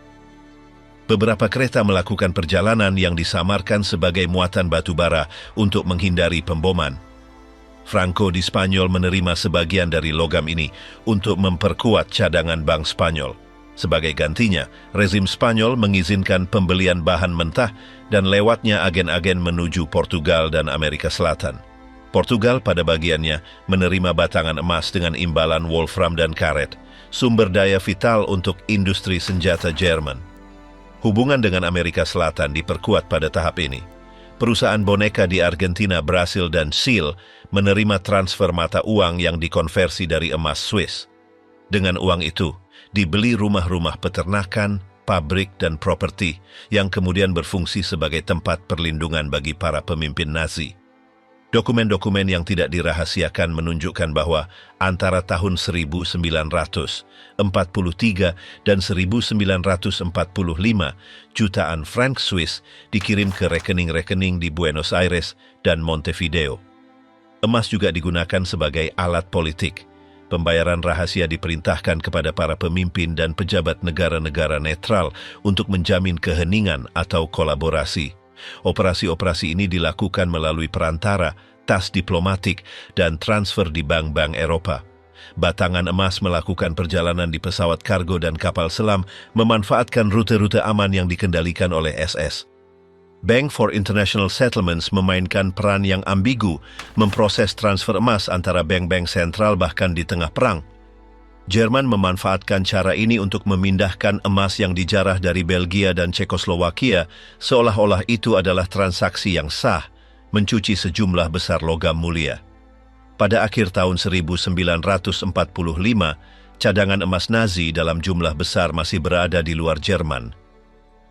Beberapa kereta melakukan perjalanan yang disamarkan sebagai muatan batu bara untuk menghindari pemboman. Franco di Spanyol menerima sebagian dari logam ini untuk memperkuat cadangan Bank Spanyol. Sebagai gantinya, rezim Spanyol mengizinkan pembelian bahan mentah dan lewatnya agen-agen menuju Portugal dan Amerika Selatan. Portugal pada bagiannya menerima batangan emas dengan imbalan wolfram dan karet, sumber daya vital untuk industri senjata Jerman. Hubungan dengan Amerika Selatan diperkuat pada tahap ini. Perusahaan boneka di Argentina, Brasil, dan Chile menerima transfer mata uang yang dikonversi dari emas Swiss. Dengan uang itu, dibeli rumah-rumah peternakan, pabrik dan properti yang kemudian berfungsi sebagai tempat perlindungan bagi para pemimpin Nazi. Dokumen-dokumen yang tidak dirahasiakan menunjukkan bahwa antara tahun 1943 dan 1945, jutaan franc Swiss dikirim ke rekening-rekening di Buenos Aires dan Montevideo. Emas juga digunakan sebagai alat politik. Pembayaran rahasia diperintahkan kepada para pemimpin dan pejabat negara-negara netral untuk menjamin keheningan atau kolaborasi. Operasi-operasi ini dilakukan melalui perantara, tas diplomatik, dan transfer di bank-bank Eropa. Batangan emas melakukan perjalanan di pesawat kargo dan kapal selam, memanfaatkan rute-rute aman yang dikendalikan oleh SS. Bank for International Settlements memainkan peran yang ambigu, memproses transfer emas antara bank-bank sentral bahkan di tengah perang. Jerman memanfaatkan cara ini untuk memindahkan emas yang dijarah dari Belgia dan Cekoslowakia, seolah-olah itu adalah transaksi yang sah, mencuci sejumlah besar logam mulia. Pada akhir tahun 1945, cadangan emas Nazi dalam jumlah besar masih berada di luar Jerman.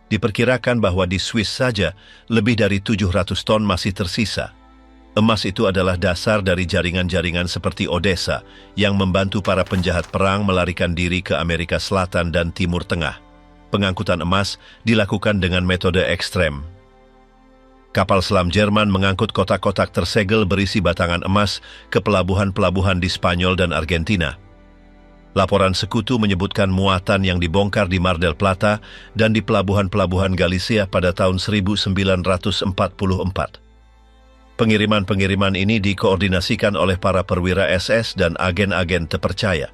Diperkirakan bahwa di Swiss saja, lebih dari 700 ton masih tersisa. Emas itu adalah dasar dari jaringan-jaringan seperti Odessa yang membantu para penjahat perang melarikan diri ke Amerika Selatan dan Timur Tengah. Pengangkutan emas dilakukan dengan metode ekstrem. Kapal selam Jerman mengangkut kotak-kotak tersegel berisi batangan emas ke pelabuhan-pelabuhan di Spanyol dan Argentina. Laporan sekutu menyebutkan muatan yang dibongkar di Mar del Plata dan di pelabuhan-pelabuhan Galicia pada tahun 1944. Pengiriman-pengiriman ini dikoordinasikan oleh para perwira SS dan agen-agen terpercaya.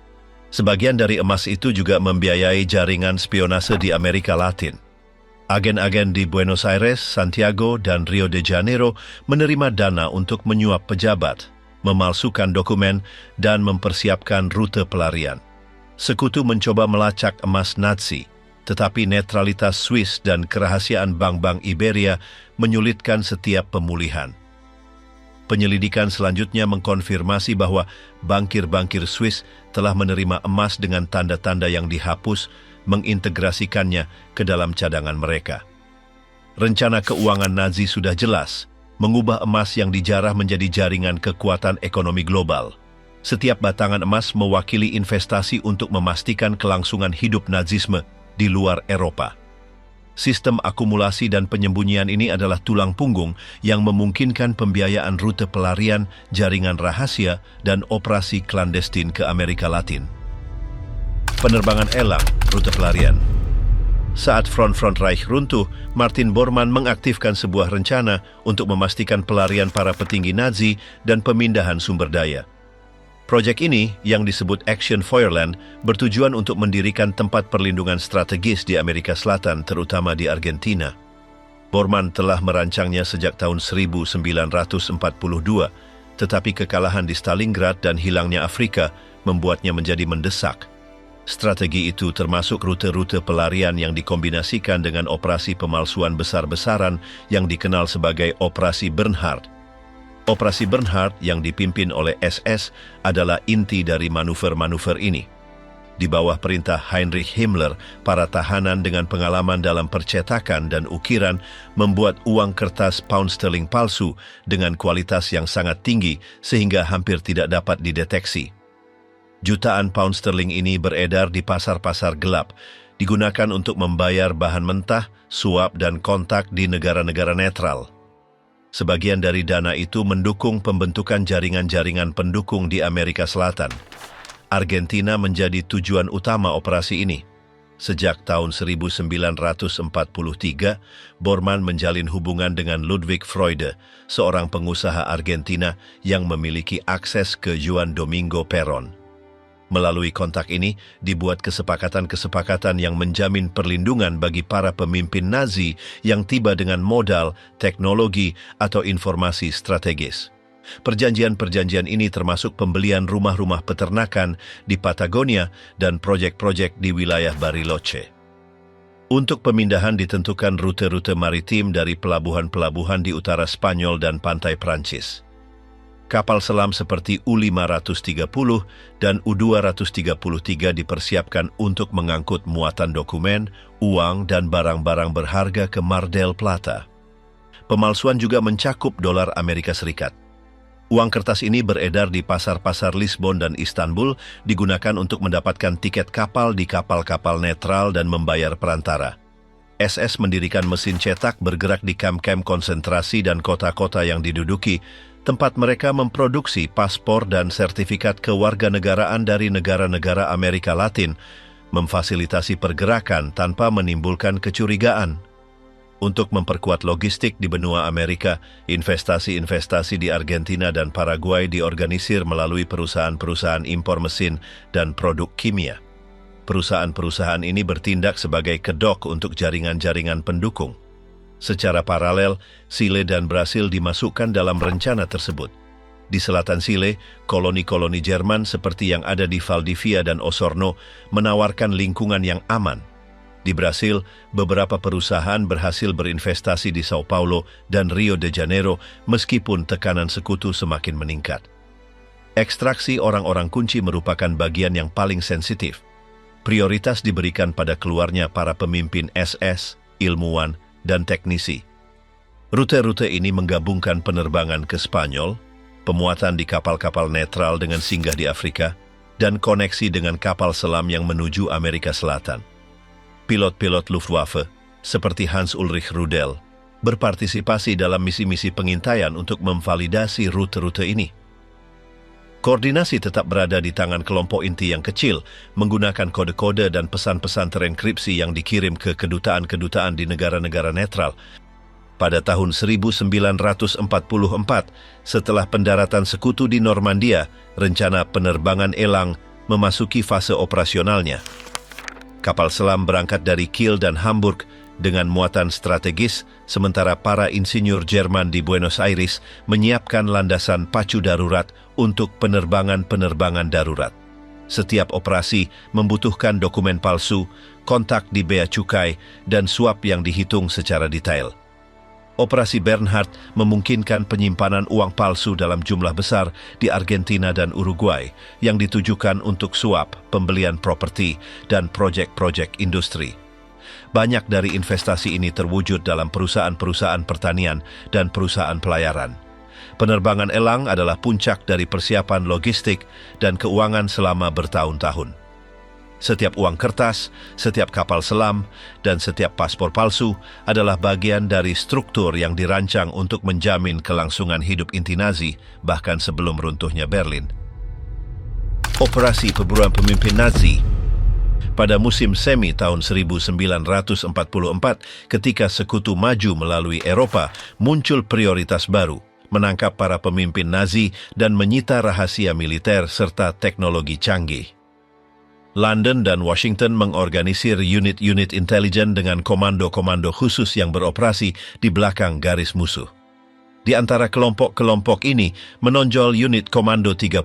Sebagian dari emas itu juga membiayai jaringan spionase di Amerika Latin. Agen-agen di Buenos Aires, Santiago, dan Rio de Janeiro menerima dana untuk menyuap pejabat, memalsukan dokumen, dan mempersiapkan rute pelarian. Sekutu mencoba melacak emas Nazi, tetapi netralitas Swiss dan kerahasiaan bank-bank Iberia menyulitkan setiap pemulihan. Penyelidikan selanjutnya mengkonfirmasi bahwa bankir-bankir Swiss telah menerima emas dengan tanda-tanda yang dihapus, mengintegrasikannya ke dalam cadangan mereka. Rencana keuangan Nazi sudah jelas, mengubah emas yang dijarah menjadi jaringan kekuatan ekonomi global. Setiap batangan emas mewakili investasi untuk memastikan kelangsungan hidup Nazisme di luar Eropa. Sistem akumulasi dan penyembunyian ini adalah tulang punggung yang memungkinkan pembiayaan rute pelarian, jaringan rahasia, dan operasi klandestin ke Amerika Latin. Penerbangan elang, rute pelarian. Saat front-front Reich runtuh, Martin Bormann mengaktifkan sebuah rencana untuk memastikan pelarian para petinggi Nazi dan pemindahan sumber daya. Proyek ini, yang disebut Action Feuerland, bertujuan untuk mendirikan tempat perlindungan strategis di Amerika Selatan, terutama di Argentina. Bormann telah merancangnya sejak tahun 1942, tetapi kekalahan di Stalingrad dan hilangnya Afrika membuatnya menjadi mendesak. Strategi itu termasuk rute-rute pelarian yang dikombinasikan dengan operasi pemalsuan besar-besaran yang dikenal sebagai Operasi Bernhard. Operasi Bernhard yang dipimpin oleh SS adalah inti dari manuver-manuver ini. Di bawah perintah Heinrich Himmler, para tahanan dengan pengalaman dalam percetakan dan ukiran membuat uang kertas pound sterling palsu dengan kualitas yang sangat tinggi sehingga hampir tidak dapat dideteksi. Jutaan pound sterling ini beredar di pasar-pasar gelap, digunakan untuk membayar bahan mentah, suap, dan kontak di negara-negara netral. Sebagian dari dana itu mendukung pembentukan jaringan-jaringan pendukung di Amerika Selatan. Argentina menjadi tujuan utama operasi ini. Sejak tahun 1943, Bormann menjalin hubungan dengan Ludwig Freude, seorang pengusaha Argentina yang memiliki akses ke Juan Domingo Perón. Melalui kontak ini, dibuat kesepakatan-kesepakatan yang menjamin perlindungan bagi para pemimpin Nazi yang tiba dengan modal, teknologi, atau informasi strategis. Perjanjian-perjanjian ini termasuk pembelian rumah-rumah peternakan di Patagonia dan proyek-proyek di wilayah Bariloche. Untuk pemindahan ditentukan rute-rute maritim dari pelabuhan-pelabuhan di utara Spanyol dan pantai Prancis. Kapal selam seperti U-530 dan U-233 dipersiapkan untuk mengangkut muatan dokumen, uang, dan barang-barang berharga ke Mar del Plata. Pemalsuan juga mencakup dolar Amerika Serikat. Uang kertas ini beredar di pasar-pasar Lisbon dan Istanbul, digunakan untuk mendapatkan tiket kapal di kapal-kapal netral dan membayar perantara. SS mendirikan mesin cetak bergerak di kamp-kamp konsentrasi dan kota-kota yang diduduki, tempat mereka memproduksi paspor dan sertifikat kewarganegaraan dari negara-negara Amerika Latin, memfasilitasi pergerakan tanpa menimbulkan kecurigaan. Untuk memperkuat logistik di benua Amerika, investasi-investasi di Argentina dan Paraguay diorganisir melalui perusahaan-perusahaan impor mesin dan produk kimia. Perusahaan-perusahaan ini bertindak sebagai kedok untuk jaringan-jaringan pendukung. Secara paralel, Chile dan Brasil dimasukkan dalam rencana tersebut. Di selatan Chile, koloni-koloni Jerman seperti yang ada di Valdivia dan Osorno menawarkan lingkungan yang aman. Di Brasil, beberapa perusahaan berhasil berinvestasi di Sao Paulo dan Rio de Janeiro meskipun tekanan sekutu semakin meningkat. Ekstraksi orang-orang kunci merupakan bagian yang paling sensitif. Prioritas diberikan pada keluarnya para pemimpin SS, ilmuwan, dan teknisi. Rute-rute ini menggabungkan penerbangan ke Spanyol, pemuatan di kapal-kapal netral dengan singgah di Afrika, dan koneksi dengan kapal selam yang menuju Amerika Selatan. Pilot-pilot Luftwaffe, seperti Hans-Ulrich Rudel, berpartisipasi dalam misi-misi pengintaian untuk memvalidasi rute-rute ini. Koordinasi tetap berada di tangan kelompok inti yang kecil, menggunakan kode-kode dan pesan-pesan terenkripsi yang dikirim ke kedutaan-kedutaan di negara-negara netral. Pada tahun 1944, setelah pendaratan sekutu di Normandia, rencana penerbangan elang memasuki fase operasionalnya. Kapal selam berangkat dari Kiel dan Hamburg dengan muatan strategis, sementara para insinyur Jerman di Buenos Aires menyiapkan landasan pacu darurat untuk penerbangan-penerbangan darurat. Setiap operasi membutuhkan dokumen palsu, kontak di bea cukai, dan suap yang dihitung secara detail. Operasi Bernhard memungkinkan penyimpanan uang palsu dalam jumlah besar di Argentina dan Uruguay yang ditujukan untuk suap, pembelian properti, dan proyek-proyek industri. Banyak dari investasi ini terwujud dalam perusahaan-perusahaan pertanian dan perusahaan pelayaran. Penerbangan elang adalah puncak dari persiapan logistik dan keuangan selama bertahun-tahun. Setiap uang kertas, setiap kapal selam, dan setiap paspor palsu adalah bagian dari struktur yang dirancang untuk menjamin kelangsungan hidup inti Nazi bahkan sebelum runtuhnya Berlin. Operasi perburuan pemimpin Nazi. Pada musim semi tahun 1944, ketika sekutu maju melalui Eropa, muncul prioritas baru, menangkap para pemimpin Nazi dan menyita rahasia militer serta teknologi canggih. London dan Washington mengorganisir unit-unit intelijen dengan komando-komando khusus yang beroperasi di belakang garis musuh. Di antara kelompok-kelompok ini menonjol unit Komando 30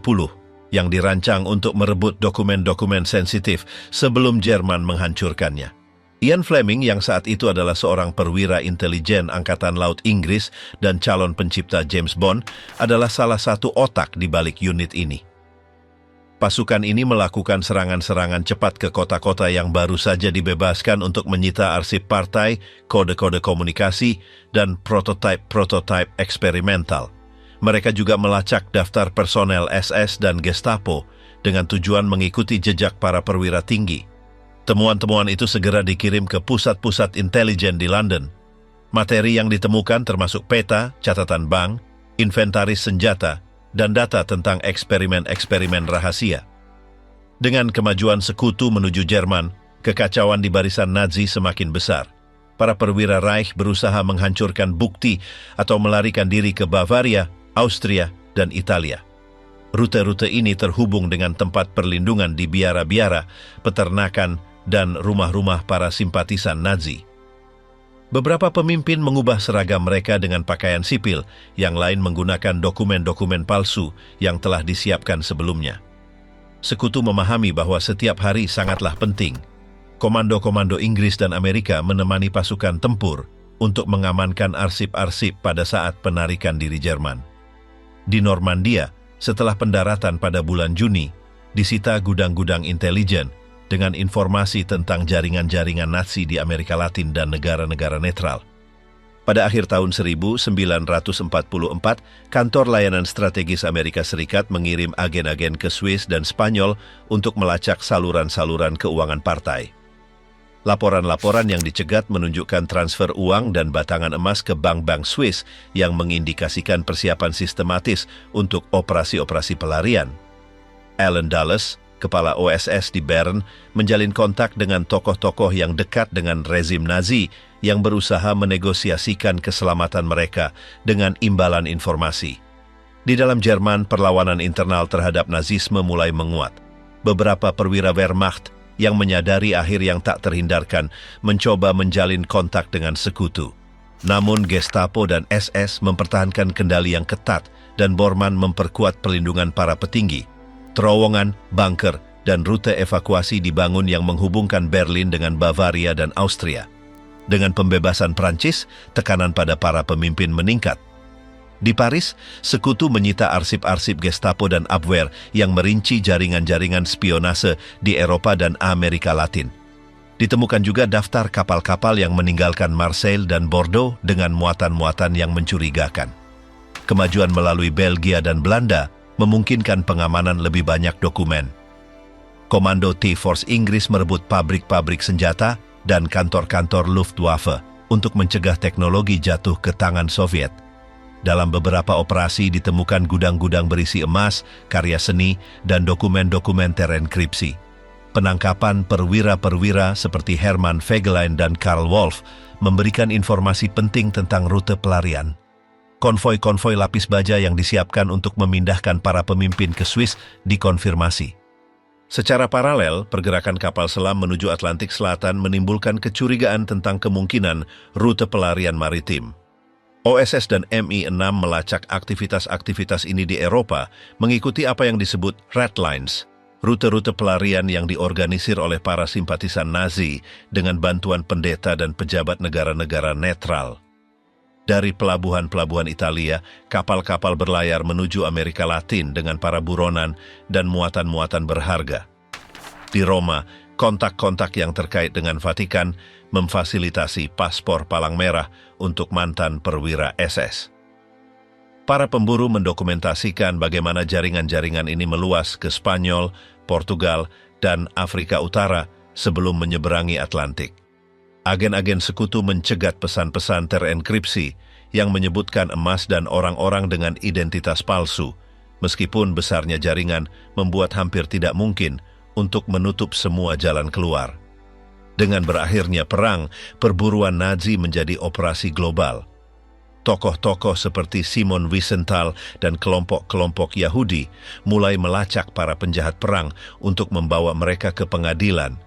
yang dirancang untuk merebut dokumen-dokumen sensitif sebelum Jerman menghancurkannya. Ian Fleming yang saat itu adalah seorang perwira intelijen Angkatan Laut Inggris dan calon pencipta James Bond adalah salah satu otak di balik unit ini. Pasukan ini melakukan serangan-serangan cepat ke kota-kota yang baru saja dibebaskan untuk menyita arsip partai, kode-kode komunikasi, dan prototipe eksperimental. Mereka juga melacak daftar personel SS dan Gestapo dengan tujuan mengikuti jejak para perwira tinggi. Temuan-temuan itu segera dikirim ke pusat-pusat intelijen di London. Materi yang ditemukan termasuk peta, catatan bank, inventaris senjata, dan data tentang eksperimen-eksperimen rahasia. Dengan kemajuan sekutu menuju Jerman, kekacauan di barisan Nazi semakin besar. Para perwira Reich berusaha menghancurkan bukti atau melarikan diri ke Bavaria, Austria, dan Italia. Rute-rute ini terhubung dengan tempat perlindungan di biara-biara, peternakan, dan rumah-rumah para simpatisan Nazi. Beberapa pemimpin mengubah seragam mereka dengan pakaian sipil, yang lain menggunakan dokumen-dokumen palsu yang telah disiapkan sebelumnya. Sekutu memahami bahwa setiap hari sangatlah penting. Komando-komando Inggris dan Amerika menemani pasukan tempur untuk mengamankan arsip-arsip pada saat penarikan diri Jerman. Di Normandia, setelah pendaratan pada bulan Juni, disita gudang-gudang intelijen dengan informasi tentang jaringan-jaringan Nazi di Amerika Latin dan negara-negara netral. Pada akhir tahun 1944, Kantor Layanan Strategis Amerika Serikat mengirim agen-agen ke Swiss dan Spanyol untuk melacak saluran-saluran keuangan partai. Laporan-laporan yang dicegat menunjukkan transfer uang dan batangan emas ke bank-bank Swiss yang mengindikasikan persiapan sistematis untuk operasi-operasi pelarian. Alan Dulles, kepala OSS di Bern, menjalin kontak dengan tokoh-tokoh yang dekat dengan rezim Nazi yang berusaha menegosiasikan keselamatan mereka dengan imbalan informasi. Di dalam Jerman, perlawanan internal terhadap Nazisme mulai menguat. Beberapa perwira Wehrmacht yang menyadari akhir yang tak terhindarkan mencoba menjalin kontak dengan sekutu. Namun Gestapo dan SS mempertahankan kendali yang ketat dan Bormann memperkuat perlindungan para petinggi. Terowongan, bunker, dan rute evakuasi dibangun yang menghubungkan Berlin dengan Bavaria dan Austria. Dengan pembebasan Prancis, tekanan pada para pemimpin meningkat. Di Paris, sekutu menyita arsip-arsip Gestapo dan Abwehr yang merinci jaringan-jaringan spionase di Eropa dan Amerika Latin. Ditemukan juga daftar kapal-kapal yang meninggalkan Marseille dan Bordeaux dengan muatan-muatan yang mencurigakan. Kemajuan melalui Belgia dan Belanda memungkinkan pengamanan lebih banyak dokumen. Komando T-Force Inggris merebut pabrik-pabrik senjata dan kantor-kantor Luftwaffe untuk mencegah teknologi jatuh ke tangan Soviet. Dalam beberapa operasi ditemukan gudang-gudang berisi emas, karya seni, dan dokumen-dokumen terenkripsi. Penangkapan perwira-perwira seperti Hermann Fegelein dan Karl Wolf memberikan informasi penting tentang rute pelarian. Konvoi-konvoi lapis baja yang disiapkan untuk memindahkan para pemimpin ke Swiss dikonfirmasi. Secara paralel, pergerakan kapal selam menuju Atlantik Selatan menimbulkan kecurigaan tentang kemungkinan rute pelarian maritim. OSS dan MI6 melacak aktivitas-aktivitas ini di Eropa mengikuti apa yang disebut Red Lines, rute-rute pelarian yang diorganisir oleh para simpatisan Nazi dengan bantuan pendeta dan pejabat negara-negara netral. Dari pelabuhan-pelabuhan Italia, kapal-kapal berlayar menuju Amerika Latin dengan para buronan dan muatan-muatan berharga. Di Roma, kontak-kontak yang terkait dengan Vatikan memfasilitasi paspor palang merah untuk mantan perwira SS. Para pemburu mendokumentasikan bagaimana jaringan-jaringan ini meluas ke Spanyol, Portugal, dan Afrika Utara sebelum menyeberangi Atlantik. Agen-agen sekutu mencegat pesan-pesan terenkripsi yang menyebutkan emas dan orang-orang dengan identitas palsu, meskipun besarnya jaringan membuat hampir tidak mungkin untuk menutup semua jalan keluar. Dengan berakhirnya perang, perburuan Nazi menjadi operasi global. Tokoh-tokoh seperti Simon Wiesenthal dan kelompok-kelompok Yahudi mulai melacak para penjahat perang untuk membawa mereka ke pengadilan.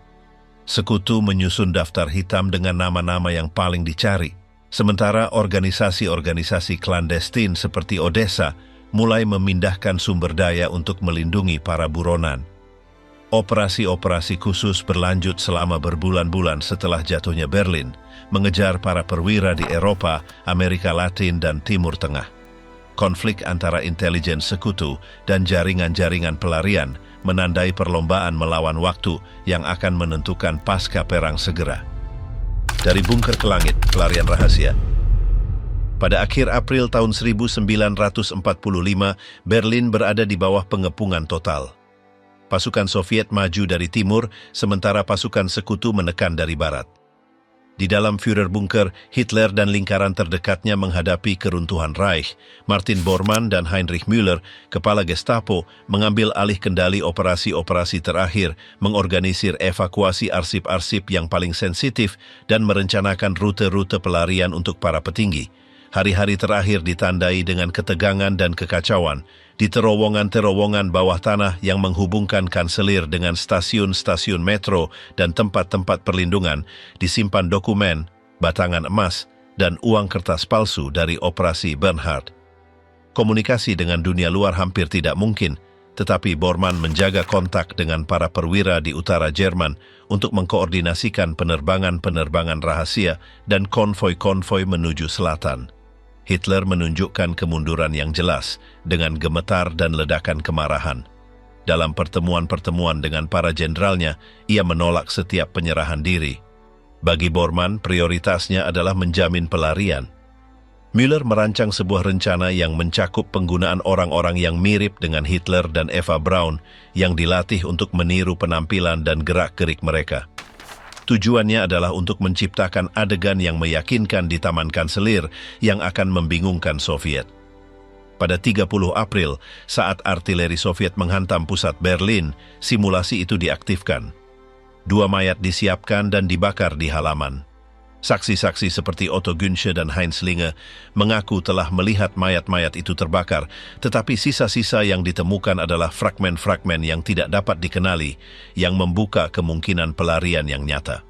Sekutu menyusun daftar hitam dengan nama-nama yang paling dicari, sementara organisasi-organisasi klandestin seperti Odessa mulai memindahkan sumber daya untuk melindungi para buronan. Operasi-operasi khusus berlanjut selama berbulan-bulan setelah jatuhnya Berlin, mengejar para perwira di Eropa, Amerika Latin, dan Timur Tengah. Konflik antara intelijen sekutu dan jaringan-jaringan pelarian menandai perlombaan melawan waktu yang akan menentukan pasca perang segera. Dari bunker ke langit, pelarian rahasia. Pada akhir April tahun 1945, Berlin berada di bawah pengepungan total. Pasukan Soviet maju dari timur, sementara pasukan sekutu menekan dari barat. Di dalam Führerbunker, Hitler dan lingkaran terdekatnya menghadapi keruntuhan Reich. Martin Bormann dan Heinrich Müller, kepala Gestapo, mengambil alih kendali operasi-operasi terakhir, mengorganisir evakuasi arsip-arsip yang paling sensitif, dan merencanakan rute-rute pelarian untuk para petinggi. Hari-hari terakhir ditandai dengan ketegangan dan kekacauan. Di terowongan-terowongan bawah tanah yang menghubungkan kanselir dengan stasiun-stasiun metro dan tempat-tempat perlindungan, disimpan dokumen, batangan emas, dan uang kertas palsu dari operasi Bernhard. Komunikasi dengan dunia luar hampir tidak mungkin, tetapi Bormann menjaga kontak dengan para perwira di utara Jerman untuk mengkoordinasikan penerbangan-penerbangan rahasia dan konvoi-konvoi menuju selatan. Hitler menunjukkan kemunduran yang jelas dengan gemetar dan ledakan kemarahan. Dalam pertemuan-pertemuan dengan para jenderalnya, ia menolak setiap penyerahan diri. Bagi Bormann, prioritasnya adalah menjamin pelarian. Müller merancang sebuah rencana yang mencakup penggunaan orang-orang yang mirip dengan Hitler dan Eva Braun yang dilatih untuk meniru penampilan dan gerak-gerik mereka. Tujuannya adalah untuk menciptakan adegan yang meyakinkan di Taman Kanselir yang akan membingungkan Soviet. Pada 30 April, saat artileri Soviet menghantam pusat Berlin, simulasi itu diaktifkan. 2 mayat disiapkan dan dibakar di halaman. Saksi-saksi seperti Otto Günsche dan Heinz Linge mengaku telah melihat mayat-mayat itu terbakar, tetapi sisa-sisa yang ditemukan adalah fragmen-fragmen yang tidak dapat dikenali, yang membuka kemungkinan pelarian yang nyata.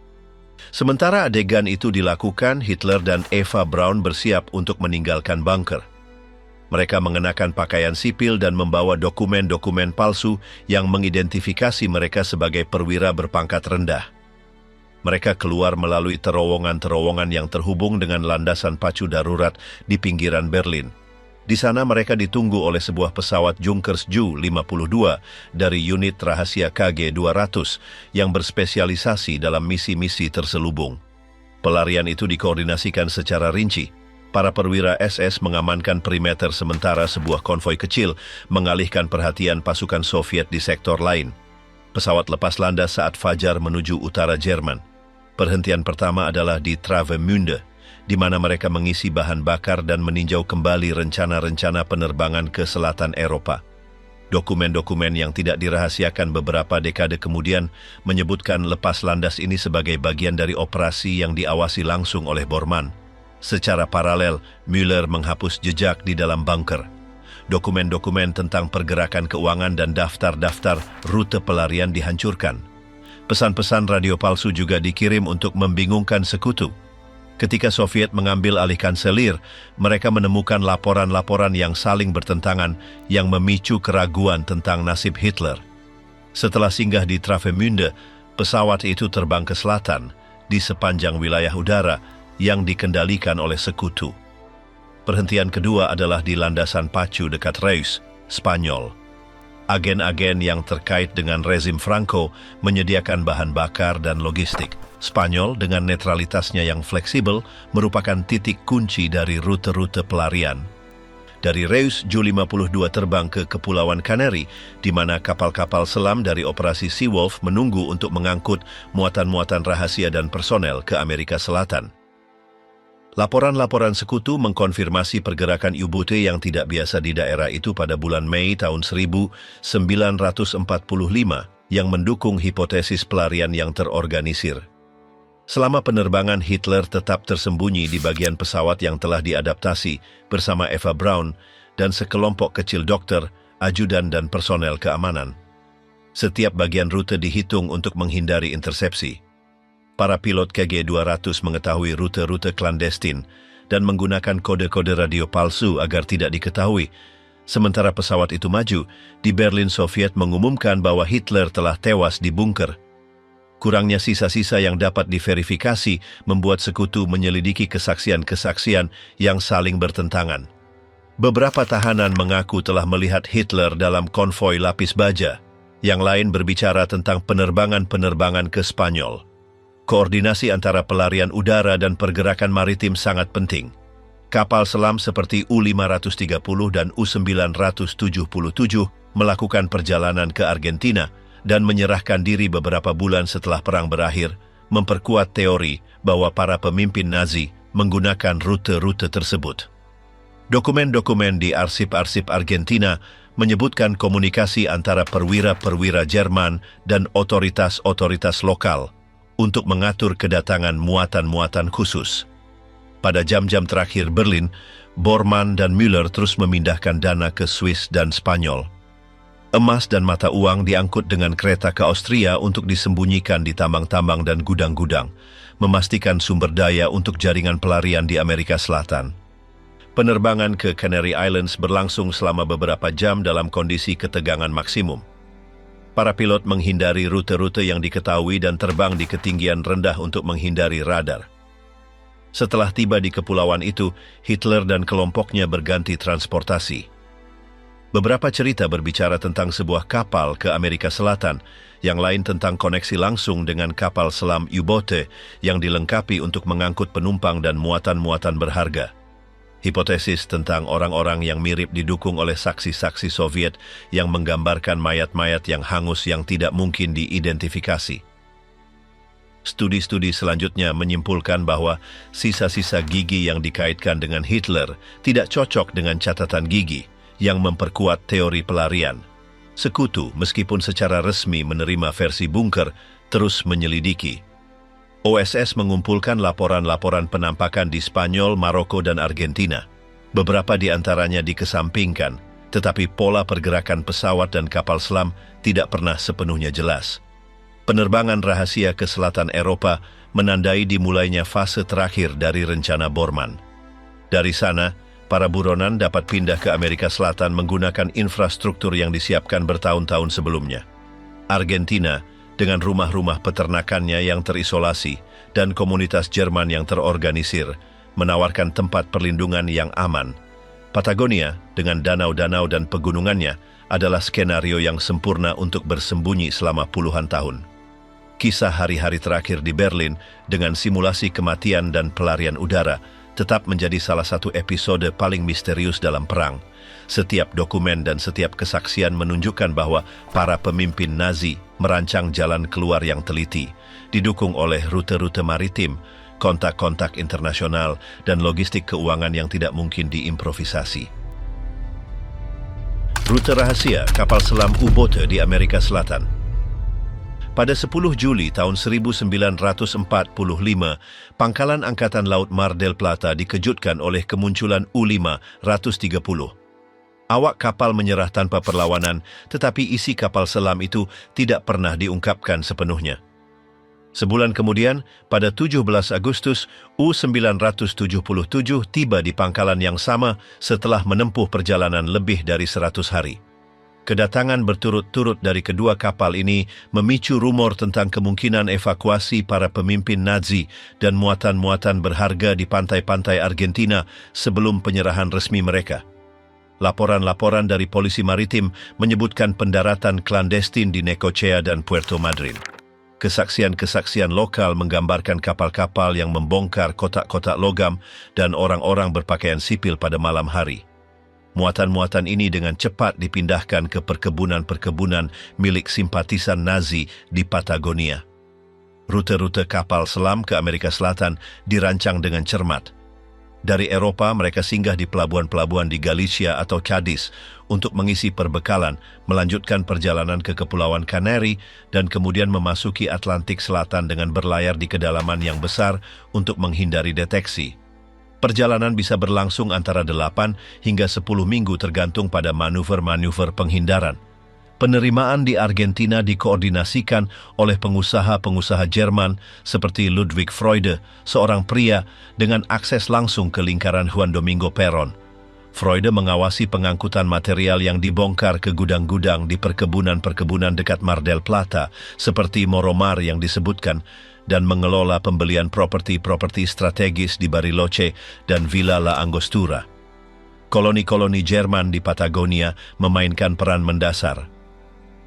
Sementara adegan itu dilakukan, Hitler dan Eva Braun bersiap untuk meninggalkan bunker. Mereka mengenakan pakaian sipil dan membawa dokumen-dokumen palsu yang mengidentifikasi mereka sebagai perwira berpangkat rendah. Mereka keluar melalui terowongan-terowongan yang terhubung dengan landasan pacu darurat di pinggiran Berlin. Di sana mereka ditunggu oleh sebuah pesawat Junkers Ju-52 dari unit rahasia KG-200 yang berspesialisasi dalam misi-misi terselubung. Pelarian itu dikoordinasikan secara rinci. Para perwira SS mengamankan perimeter sementara sebuah konvoi kecil mengalihkan perhatian pasukan Soviet di sektor lain. Pesawat lepas landas saat fajar menuju utara Jerman. Perhentian pertama adalah di Travemünde, di mana mereka mengisi bahan bakar dan meninjau kembali rencana-rencana penerbangan ke selatan Eropa. Dokumen-dokumen yang tidak dirahasiakan beberapa dekade kemudian menyebutkan lepas landas ini sebagai bagian dari operasi yang diawasi langsung oleh Bormann. Secara paralel, Müller menghapus jejak di dalam bunker. Dokumen-dokumen tentang pergerakan keuangan dan daftar-daftar rute pelarian dihancurkan. Pesan-pesan radio palsu juga dikirim untuk membingungkan sekutu. Ketika Soviet mengambil alih Kanselir, mereka menemukan laporan-laporan yang saling bertentangan yang memicu keraguan tentang nasib Hitler. Setelah singgah di Travemünde, pesawat itu terbang ke selatan, di sepanjang wilayah udara yang dikendalikan oleh sekutu. Perhentian kedua adalah di landasan pacu dekat Reus, Spanyol. Agen-agen yang terkait dengan rezim Franco menyediakan bahan bakar dan logistik. Spanyol dengan netralitasnya yang fleksibel merupakan titik kunci dari rute-rute pelarian. Dari Reus, Ju-52 terbang ke Kepulauan Kanari, di mana kapal-kapal selam dari operasi Seawolf menunggu untuk mengangkut muatan-muatan rahasia dan personel ke Amerika Selatan. Laporan-laporan sekutu mengkonfirmasi pergerakan U-boot yang tidak biasa di daerah itu pada bulan Mei tahun 1945 yang mendukung hipotesis pelarian yang terorganisir. Selama penerbangan, Hitler tetap tersembunyi di bagian pesawat yang telah diadaptasi bersama Eva Braun dan sekelompok kecil dokter, ajudan dan personel keamanan. Setiap bagian rute dihitung untuk menghindari intersepsi. Para pilot KG-200 mengetahui rute-rute klandestin dan menggunakan kode-kode radio palsu agar tidak diketahui. Sementara pesawat itu maju, di Berlin Soviet mengumumkan bahwa Hitler telah tewas di bunker. Kurangnya sisa-sisa yang dapat diverifikasi membuat sekutu menyelidiki kesaksian-kesaksian yang saling bertentangan. Beberapa tahanan mengaku telah melihat Hitler dalam konvoi lapis baja. Yang lain berbicara tentang penerbangan-penerbangan ke Spanyol. Koordinasi antara pelarian udara dan pergerakan maritim sangat penting. Kapal selam seperti U-530 dan U-977 melakukan perjalanan ke Argentina dan menyerahkan diri beberapa bulan setelah perang berakhir, memperkuat teori bahwa para pemimpin Nazi menggunakan rute-rute tersebut. Dokumen-dokumen di arsip-arsip Argentina menyebutkan komunikasi antara perwira-perwira Jerman dan otoritas-otoritas lokal untuk mengatur kedatangan muatan-muatan khusus. Pada jam-jam terakhir Berlin, Bormann dan Müller terus memindahkan dana ke Swiss dan Spanyol. Emas dan mata uang diangkut dengan kereta ke Austria untuk disembunyikan di tambang-tambang dan gudang-gudang, memastikan sumber daya untuk jaringan pelarian di Amerika Selatan. Penerbangan ke Canary Islands berlangsung selama beberapa jam dalam kondisi ketegangan maksimum. Para pilot menghindari rute-rute yang diketahui dan terbang di ketinggian rendah untuk menghindari radar. Setelah tiba di kepulauan itu, Hitler dan kelompoknya berganti transportasi. Beberapa cerita berbicara tentang sebuah kapal ke Amerika Selatan, yang lain tentang koneksi langsung dengan kapal selam U-Boot yang dilengkapi untuk mengangkut penumpang dan muatan-muatan berharga. Hipotesis tentang orang-orang yang mirip didukung oleh saksi-saksi Soviet yang menggambarkan mayat-mayat yang hangus yang tidak mungkin diidentifikasi. Studi-studi selanjutnya menyimpulkan bahwa sisa-sisa gigi yang dikaitkan dengan Hitler tidak cocok dengan catatan gigi yang memperkuat teori pelarian. Sekutu, meskipun secara resmi menerima versi bunker, terus menyelidiki. OSS mengumpulkan laporan-laporan penampakan di Spanyol, Maroko, dan Argentina. Beberapa di antaranya dikesampingkan, tetapi pola pergerakan pesawat dan kapal selam tidak pernah sepenuhnya jelas. Penerbangan rahasia ke selatan Eropa menandai dimulainya fase terakhir dari rencana Bormann. Dari sana, para buronan dapat pindah ke Amerika Selatan menggunakan infrastruktur yang disiapkan bertahun-tahun sebelumnya. Argentina, dengan rumah-rumah peternakannya yang terisolasi dan komunitas Jerman yang terorganisir, menawarkan tempat perlindungan yang aman. Patagonia, dengan danau-danau dan pegunungannya, adalah skenario yang sempurna untuk bersembunyi selama puluhan tahun. Kisah hari-hari terakhir di Berlin dengan simulasi kematian dan pelarian udara tetap menjadi salah satu episode paling misterius dalam perang. Setiap dokumen dan setiap kesaksian menunjukkan bahwa para pemimpin Nazi merancang jalan keluar yang teliti, didukung oleh rute-rute maritim, kontak-kontak internasional, dan logistik keuangan yang tidak mungkin diimprovisasi. Rute rahasia kapal selam U-Boot di Amerika Selatan. Pada 10 Juli tahun 1945, Pangkalan Angkatan Laut Mar del Plata dikejutkan oleh kemunculan U-530. Awak kapal menyerah tanpa perlawanan, tetapi isi kapal selam itu tidak pernah diungkapkan sepenuhnya. Sebulan kemudian, pada 17 Agustus, U-977 tiba di pangkalan yang sama setelah menempuh perjalanan lebih dari 100 hari. Kedatangan berturut-turut dari kedua kapal ini memicu rumor tentang kemungkinan evakuasi para pemimpin Nazi dan muatan-muatan berharga di pantai-pantai Argentina sebelum penyerahan resmi mereka. Laporan-laporan dari polisi maritim menyebutkan pendaratan klandestin di Necochea dan Puerto Madryn. Kesaksian-kesaksian lokal menggambarkan kapal-kapal yang membongkar kotak-kotak logam dan orang-orang berpakaian sipil pada malam hari. Muatan-muatan ini dengan cepat dipindahkan ke perkebunan-perkebunan milik simpatisan Nazi di Patagonia. Rute-rute kapal selam ke Amerika Selatan dirancang dengan cermat. Dari Eropa, mereka singgah di pelabuhan-pelabuhan di Galicia atau Cadiz untuk mengisi perbekalan, melanjutkan perjalanan ke Kepulauan Canary, dan kemudian memasuki Atlantik Selatan dengan berlayar di kedalaman yang besar untuk menghindari deteksi. Perjalanan bisa berlangsung antara 8 hingga 10 minggu tergantung pada manuver-manuver penghindaran. Penerimaan di Argentina dikoordinasikan oleh pengusaha-pengusaha Jerman seperti Ludwig Freude, seorang pria dengan akses langsung ke lingkaran Juan Domingo Perón. Freude mengawasi pengangkutan material yang dibongkar ke gudang-gudang di perkebunan-perkebunan dekat Mar del Plata, seperti Moromar yang disebutkan, dan mengelola pembelian properti-properti strategis di Bariloche dan Villa La Angostura. Koloni-koloni Jerman di Patagonia memainkan peran mendasar.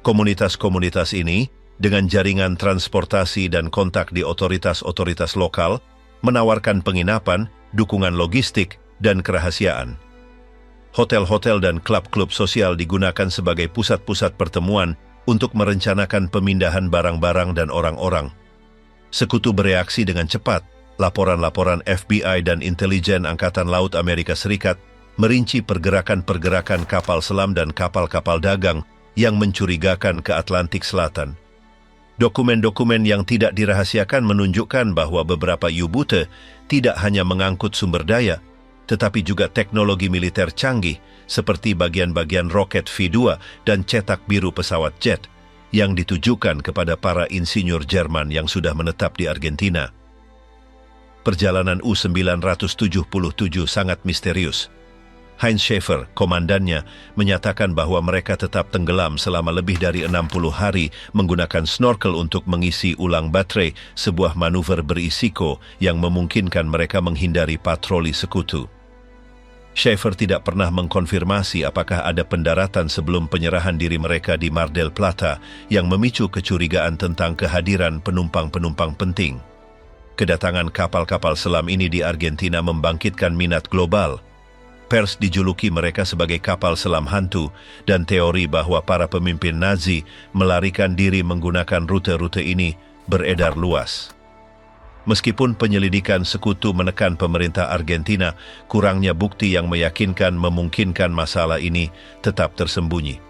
Komunitas-komunitas ini, dengan jaringan transportasi dan kontak di otoritas-otoritas lokal, menawarkan penginapan, dukungan logistik, dan kerahasiaan. Hotel-hotel dan klub-klub sosial digunakan sebagai pusat-pusat pertemuan untuk merencanakan pemindahan barang-barang dan orang-orang. Sekutu bereaksi dengan cepat. Laporan-laporan FBI dan intelijen Angkatan Laut Amerika Serikat merinci pergerakan-pergerakan kapal selam dan kapal-kapal dagang yang mencurigakan ke Atlantik Selatan. Dokumen-dokumen yang tidak dirahasiakan menunjukkan bahwa beberapa U-Boot tidak hanya mengangkut sumber daya, tetapi juga teknologi militer canggih seperti bagian-bagian roket V2 dan cetak biru pesawat jet yang ditujukan kepada para insinyur Jerman yang sudah menetap di Argentina. Perjalanan U-977 sangat misterius. Heinz Schaefer, komandannya, menyatakan bahwa mereka tetap tenggelam selama lebih dari 60 hari menggunakan snorkel untuk mengisi ulang baterai, sebuah manuver berisiko yang memungkinkan mereka menghindari patroli sekutu. Schaefer tidak pernah mengkonfirmasi apakah ada pendaratan sebelum penyerahan diri mereka di Mar del Plata yang memicu kecurigaan tentang kehadiran penumpang-penumpang penting. Kedatangan kapal-kapal selam ini di Argentina membangkitkan minat global. Pers dijuluki mereka sebagai kapal selam hantu, dan teori bahwa para pemimpin Nazi melarikan diri menggunakan rute-rute ini beredar luas. Meskipun penyelidikan sekutu menekan pemerintah Argentina, kurangnya bukti yang meyakinkan memungkinkan masalah ini tetap tersembunyi.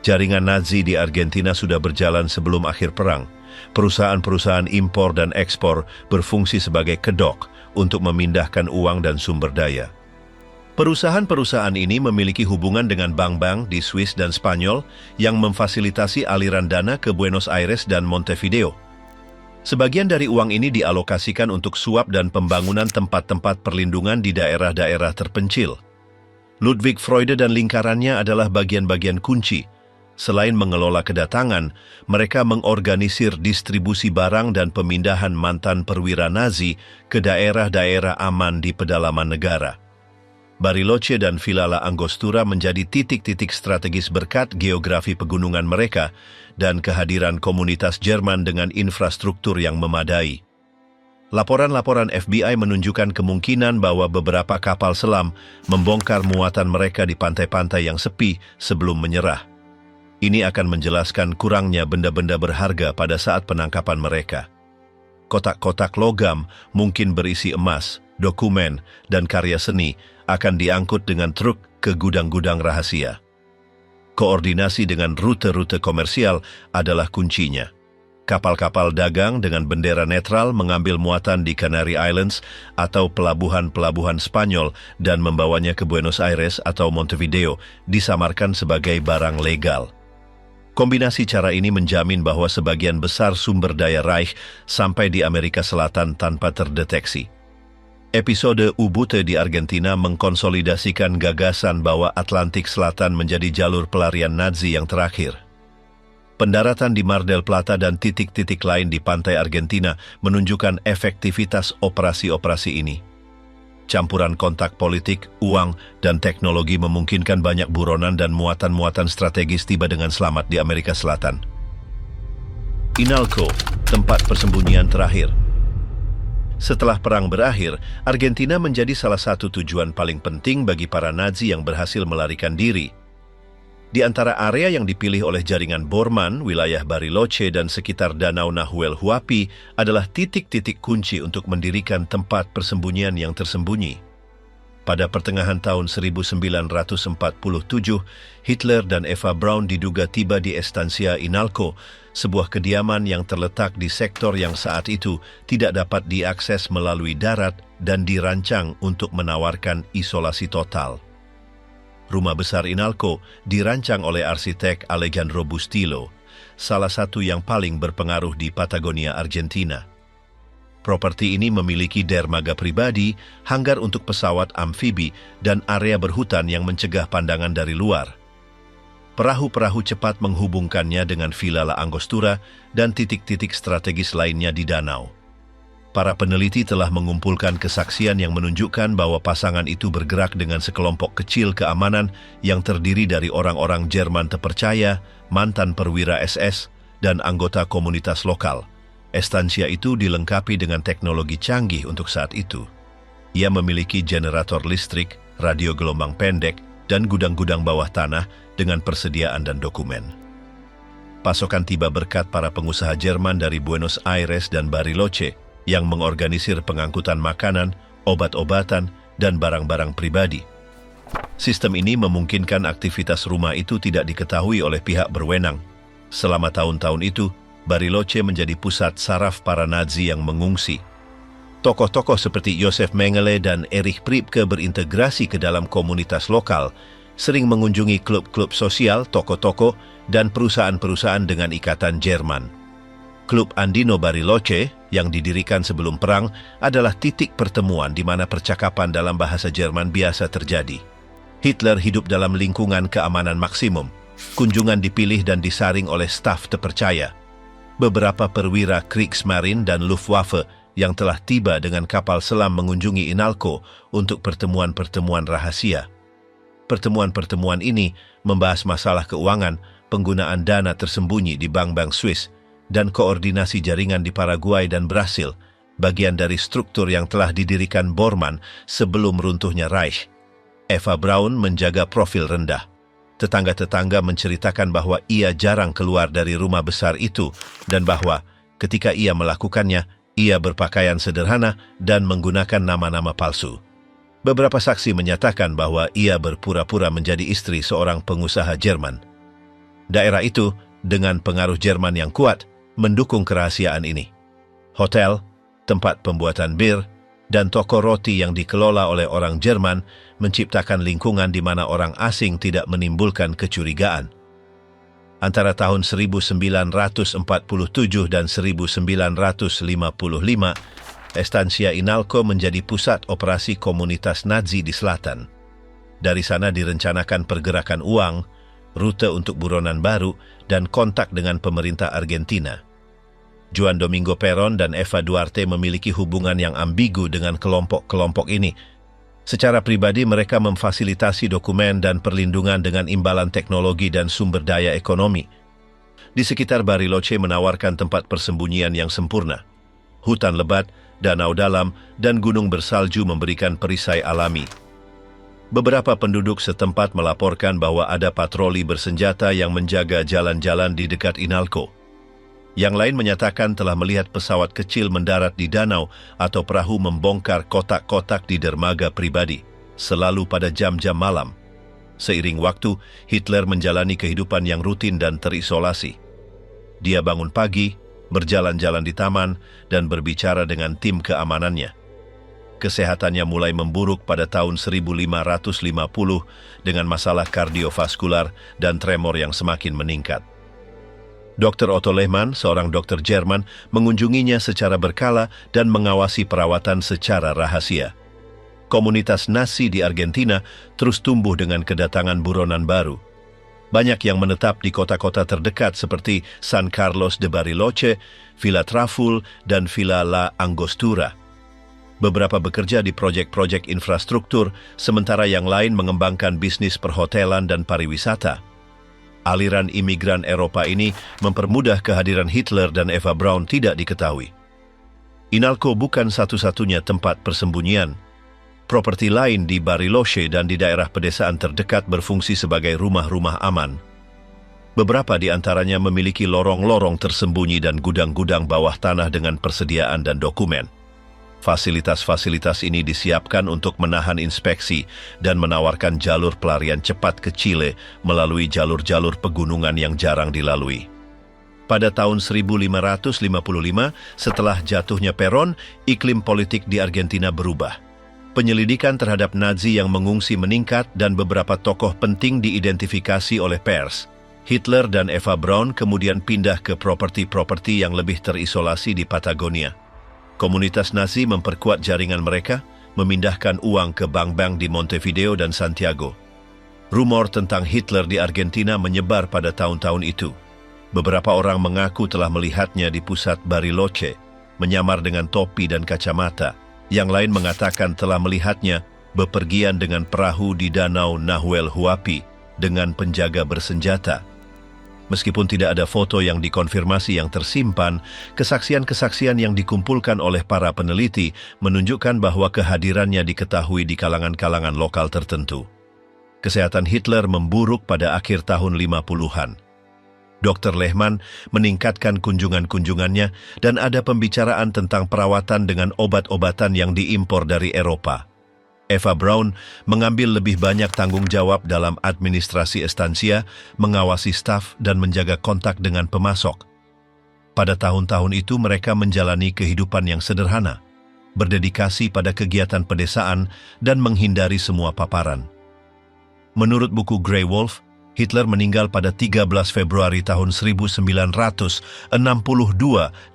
Jaringan Nazi di Argentina sudah berjalan sebelum akhir perang. Perusahaan-perusahaan impor dan ekspor berfungsi sebagai kedok untuk memindahkan uang dan sumber daya. Perusahaan-perusahaan ini memiliki hubungan dengan bank-bank di Swiss dan Spanyol yang memfasilitasi aliran dana ke Buenos Aires dan Montevideo. Sebagian dari uang ini dialokasikan untuk suap dan pembangunan tempat-tempat perlindungan di daerah-daerah terpencil. Ludwig Freude dan lingkarannya adalah bagian-bagian kunci. Selain mengelola kedatangan, mereka mengorganisir distribusi barang dan pemindahan mantan perwira Nazi ke daerah-daerah aman di pedalaman negara. Bariloche dan Villa La Angostura menjadi titik-titik strategis berkat geografi pegunungan mereka dan kehadiran komunitas Jerman dengan infrastruktur yang memadai. Laporan-laporan FBI menunjukkan kemungkinan bahwa beberapa kapal selam membongkar muatan mereka di pantai-pantai yang sepi sebelum menyerah. Ini akan menjelaskan kurangnya benda-benda berharga pada saat penangkapan mereka. Kotak-kotak logam mungkin berisi emas, dokumen, dan karya seni akan diangkut dengan truk ke gudang-gudang rahasia. Koordinasi dengan rute-rute komersial adalah kuncinya. Kapal-kapal dagang dengan bendera netral mengambil muatan di Canary Islands atau pelabuhan-pelabuhan Spanyol dan membawanya ke Buenos Aires atau Montevideo disamarkan sebagai barang legal. Kombinasi cara ini menjamin bahwa sebagian besar sumber daya Reich sampai di Amerika Selatan tanpa terdeteksi. Episode U-Boot di Argentina mengkonsolidasikan gagasan bahwa Atlantik Selatan menjadi jalur pelarian Nazi yang terakhir. Pendaratan di Mar del Plata dan titik-titik lain di pantai Argentina menunjukkan efektivitas operasi-operasi ini. Campuran kontak politik, uang, dan teknologi memungkinkan banyak buronan dan muatan-muatan strategis tiba dengan selamat di Amerika Selatan. Inalco, tempat persembunyian terakhir. Setelah perang berakhir, Argentina menjadi salah satu tujuan paling penting bagi para Nazi yang berhasil melarikan diri. Di antara area yang dipilih oleh jaringan Bormann, wilayah Bariloche dan sekitar Danau Nahuel Huapi adalah titik-titik kunci untuk mendirikan tempat persembunyian yang tersembunyi. Pada pertengahan tahun 1947, Hitler dan Eva Braun diduga tiba di Estancia Inalco, sebuah kediaman yang terletak di sektor yang saat itu tidak dapat diakses melalui darat dan dirancang untuk menawarkan isolasi total. Rumah besar Inalco dirancang oleh arsitek Alejandro Bustillo, salah satu yang paling berpengaruh di Patagonia, Argentina. Properti ini memiliki dermaga pribadi, hanggar untuk pesawat amfibi, dan area berhutan yang mencegah pandangan dari luar. Perahu-perahu cepat menghubungkannya dengan Villa La Angostura dan titik-titik strategis lainnya di danau. Para peneliti telah mengumpulkan kesaksian yang menunjukkan bahwa pasangan itu bergerak dengan sekelompok kecil keamanan yang terdiri dari orang-orang Jerman terpercaya, mantan perwira SS, dan anggota komunitas lokal. Estancia itu dilengkapi dengan teknologi canggih untuk saat itu. Ia memiliki generator listrik, radio gelombang pendek, dan gudang-gudang bawah tanah dengan persediaan dan dokumen. Pasokan tiba berkat para pengusaha Jerman dari Buenos Aires dan Bariloche yang mengorganisir pengangkutan makanan, obat-obatan, dan barang-barang pribadi. Sistem ini memungkinkan aktivitas rumah itu tidak diketahui oleh pihak berwenang. Selama tahun-tahun itu, Bariloche menjadi pusat saraf para Nazi yang mengungsi. Tokoh-tokoh seperti Josef Mengele dan Erich Priebke berintegrasi ke dalam komunitas lokal, sering mengunjungi klub-klub sosial, toko-toko, dan perusahaan-perusahaan dengan ikatan Jerman. Klub Andino Bariloche, yang didirikan sebelum perang, adalah titik pertemuan di mana percakapan dalam bahasa Jerman biasa terjadi. Hitler hidup dalam lingkungan keamanan maksimum. Kunjungan dipilih dan disaring oleh staf terpercaya. Beberapa perwira Kriegsmarine dan Luftwaffe yang telah tiba dengan kapal selam mengunjungi Inalco untuk pertemuan-pertemuan rahasia. Pertemuan-pertemuan ini membahas masalah keuangan, penggunaan dana tersembunyi di bank-bank Swiss, dan koordinasi jaringan di Paraguay dan Brasil, bagian dari struktur yang telah didirikan Bormann sebelum runtuhnya Reich. Eva Braun menjaga profil rendah. Tetangga-tetangga menceritakan bahwa ia jarang keluar dari rumah besar itu dan bahwa ketika ia melakukannya, ia berpakaian sederhana dan menggunakan nama-nama palsu. Beberapa saksi menyatakan bahwa ia berpura-pura menjadi istri seorang pengusaha Jerman. Daerah itu, dengan pengaruh Jerman yang kuat, mendukung kerahasiaan ini. Hotel, tempat pembuatan bir, dan toko roti yang dikelola oleh orang Jerman menciptakan lingkungan di mana orang asing tidak menimbulkan kecurigaan. Antara tahun 1947 dan 1955, Estancia Inalco menjadi pusat operasi komunitas Nazi di selatan. Dari sana direncanakan pergerakan uang, rute untuk buronan baru, dan kontak dengan pemerintah Argentina. Juan Domingo Perón dan Eva Duarte memiliki hubungan yang ambigu dengan kelompok-kelompok ini. Secara pribadi mereka memfasilitasi dokumen dan perlindungan dengan imbalan teknologi dan sumber daya ekonomi. Di sekitar Bariloche menawarkan tempat persembunyian yang sempurna. Hutan lebat, danau dalam, dan gunung bersalju memberikan perisai alami. Beberapa penduduk setempat melaporkan bahwa ada patroli bersenjata yang menjaga jalan-jalan di dekat Inalco. Yang lain menyatakan telah melihat pesawat kecil mendarat di danau atau perahu membongkar kotak-kotak di dermaga pribadi, selalu pada jam-jam malam. Seiring waktu, Hitler menjalani kehidupan yang rutin dan terisolasi. Dia bangun pagi, berjalan-jalan di taman, dan berbicara dengan tim keamanannya. Kesehatannya mulai memburuk pada tahun 1550 dengan masalah kardiovaskular dan tremor yang semakin meningkat. Dr. Otto Lehmann, seorang dokter Jerman, mengunjunginya secara berkala dan mengawasi perawatan secara rahasia. Komunitas Nazi di Argentina terus tumbuh dengan kedatangan buronan baru. Banyak yang menetap di kota-kota terdekat seperti San Carlos de Bariloche, Villa Traful, dan Villa La Angostura. Beberapa bekerja di proyek-proyek infrastruktur, sementara yang lain mengembangkan bisnis perhotelan dan pariwisata. Aliran imigran Eropa ini mempermudah kehadiran Hitler dan Eva Braun tidak diketahui. Inalco bukan satu-satunya tempat persembunyian. Properti lain di Bariloche dan di daerah pedesaan terdekat berfungsi sebagai rumah-rumah aman. Beberapa di antaranya memiliki lorong-lorong tersembunyi dan gudang-gudang bawah tanah dengan persediaan dan dokumen. Fasilitas-fasilitas ini disiapkan untuk menahan inspeksi dan menawarkan jalur pelarian cepat ke Chile melalui jalur-jalur pegunungan yang jarang dilalui. Pada tahun 1555, setelah jatuhnya Perón, iklim politik di Argentina berubah. Penyelidikan terhadap Nazi yang mengungsi meningkat dan beberapa tokoh penting diidentifikasi oleh pers. Hitler dan Eva Braun kemudian pindah ke properti-properti yang lebih terisolasi di Patagonia. Komunitas Nazi memperkuat jaringan mereka, memindahkan uang ke bank-bank di Montevideo dan Santiago. Rumor tentang Hitler di Argentina menyebar pada tahun-tahun itu. Beberapa orang mengaku telah melihatnya di pusat Bariloche, menyamar dengan topi dan kacamata. Yang lain mengatakan telah melihatnya bepergian dengan perahu di danau Nahuel Huapi dengan penjaga bersenjata. Meskipun tidak ada foto yang dikonfirmasi yang tersimpan, kesaksian-kesaksian yang dikumpulkan oleh para peneliti menunjukkan bahwa kehadirannya diketahui di kalangan-kalangan lokal tertentu. Kesehatan Hitler memburuk pada akhir tahun 50-an. Dr. Lehmann meningkatkan kunjungan-kunjungannya dan ada pembicaraan tentang perawatan dengan obat-obatan yang diimpor dari Eropa. Eva Braun mengambil lebih banyak tanggung jawab dalam administrasi Estancia, mengawasi staf dan menjaga kontak dengan pemasok. Pada tahun-tahun itu mereka menjalani kehidupan yang sederhana, berdedikasi pada kegiatan pedesaan dan menghindari semua paparan. Menurut buku Grey Wolf, Hitler meninggal pada 13 Februari tahun 1962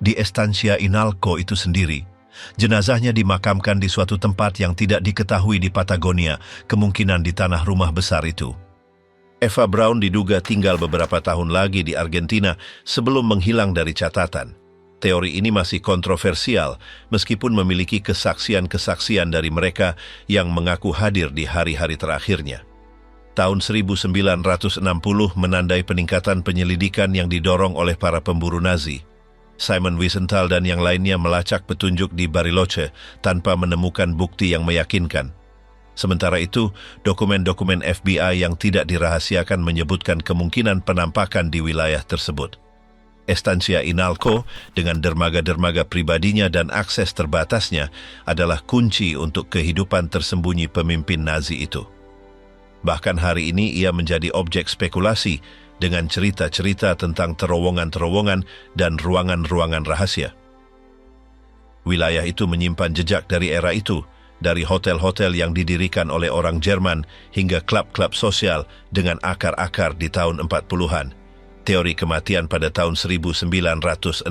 di Estancia Inalco itu sendiri, Jenazahnya dimakamkan di suatu tempat yang tidak diketahui di Patagonia, kemungkinan di tanah rumah besar itu. Eva Braun diduga tinggal beberapa tahun lagi di Argentina sebelum menghilang dari catatan. Teori ini masih kontroversial, meskipun memiliki kesaksian-kesaksian dari mereka yang mengaku hadir di hari-hari terakhirnya. Tahun 1960 menandai peningkatan penyelidikan yang didorong oleh para pemburu Nazi. Simon Wiesenthal dan yang lainnya melacak petunjuk di Bariloche tanpa menemukan bukti yang meyakinkan. Sementara itu, dokumen-dokumen FBI yang tidak dirahasiakan menyebutkan kemungkinan penampakan di wilayah tersebut. Estancia Inalco dengan dermaga-dermaga pribadinya dan akses terbatasnya adalah kunci untuk kehidupan tersembunyi pemimpin Nazi itu. Bahkan hari ini ia menjadi objek spekulasi dengan cerita-cerita tentang terowongan-terowongan dan ruangan-ruangan rahasia. Wilayah itu menyimpan jejak dari era itu, dari hotel-hotel yang didirikan oleh orang Jerman hingga klub-klub sosial dengan akar-akar di tahun 40-an. Teori kematian pada tahun 1962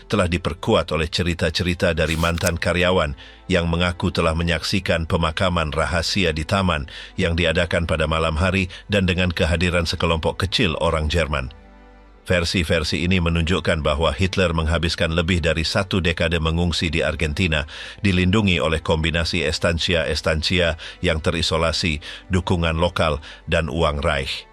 telah diperkuat oleh cerita-cerita dari mantan karyawan yang mengaku telah menyaksikan pemakaman rahasia di taman yang diadakan pada malam hari dan dengan kehadiran sekelompok kecil orang Jerman. Versi-versi ini menunjukkan bahwa Hitler menghabiskan lebih dari 1 dekade mengungsi di Argentina, dilindungi oleh kombinasi estancia-estancia yang terisolasi, dukungan lokal, dan uang Reich.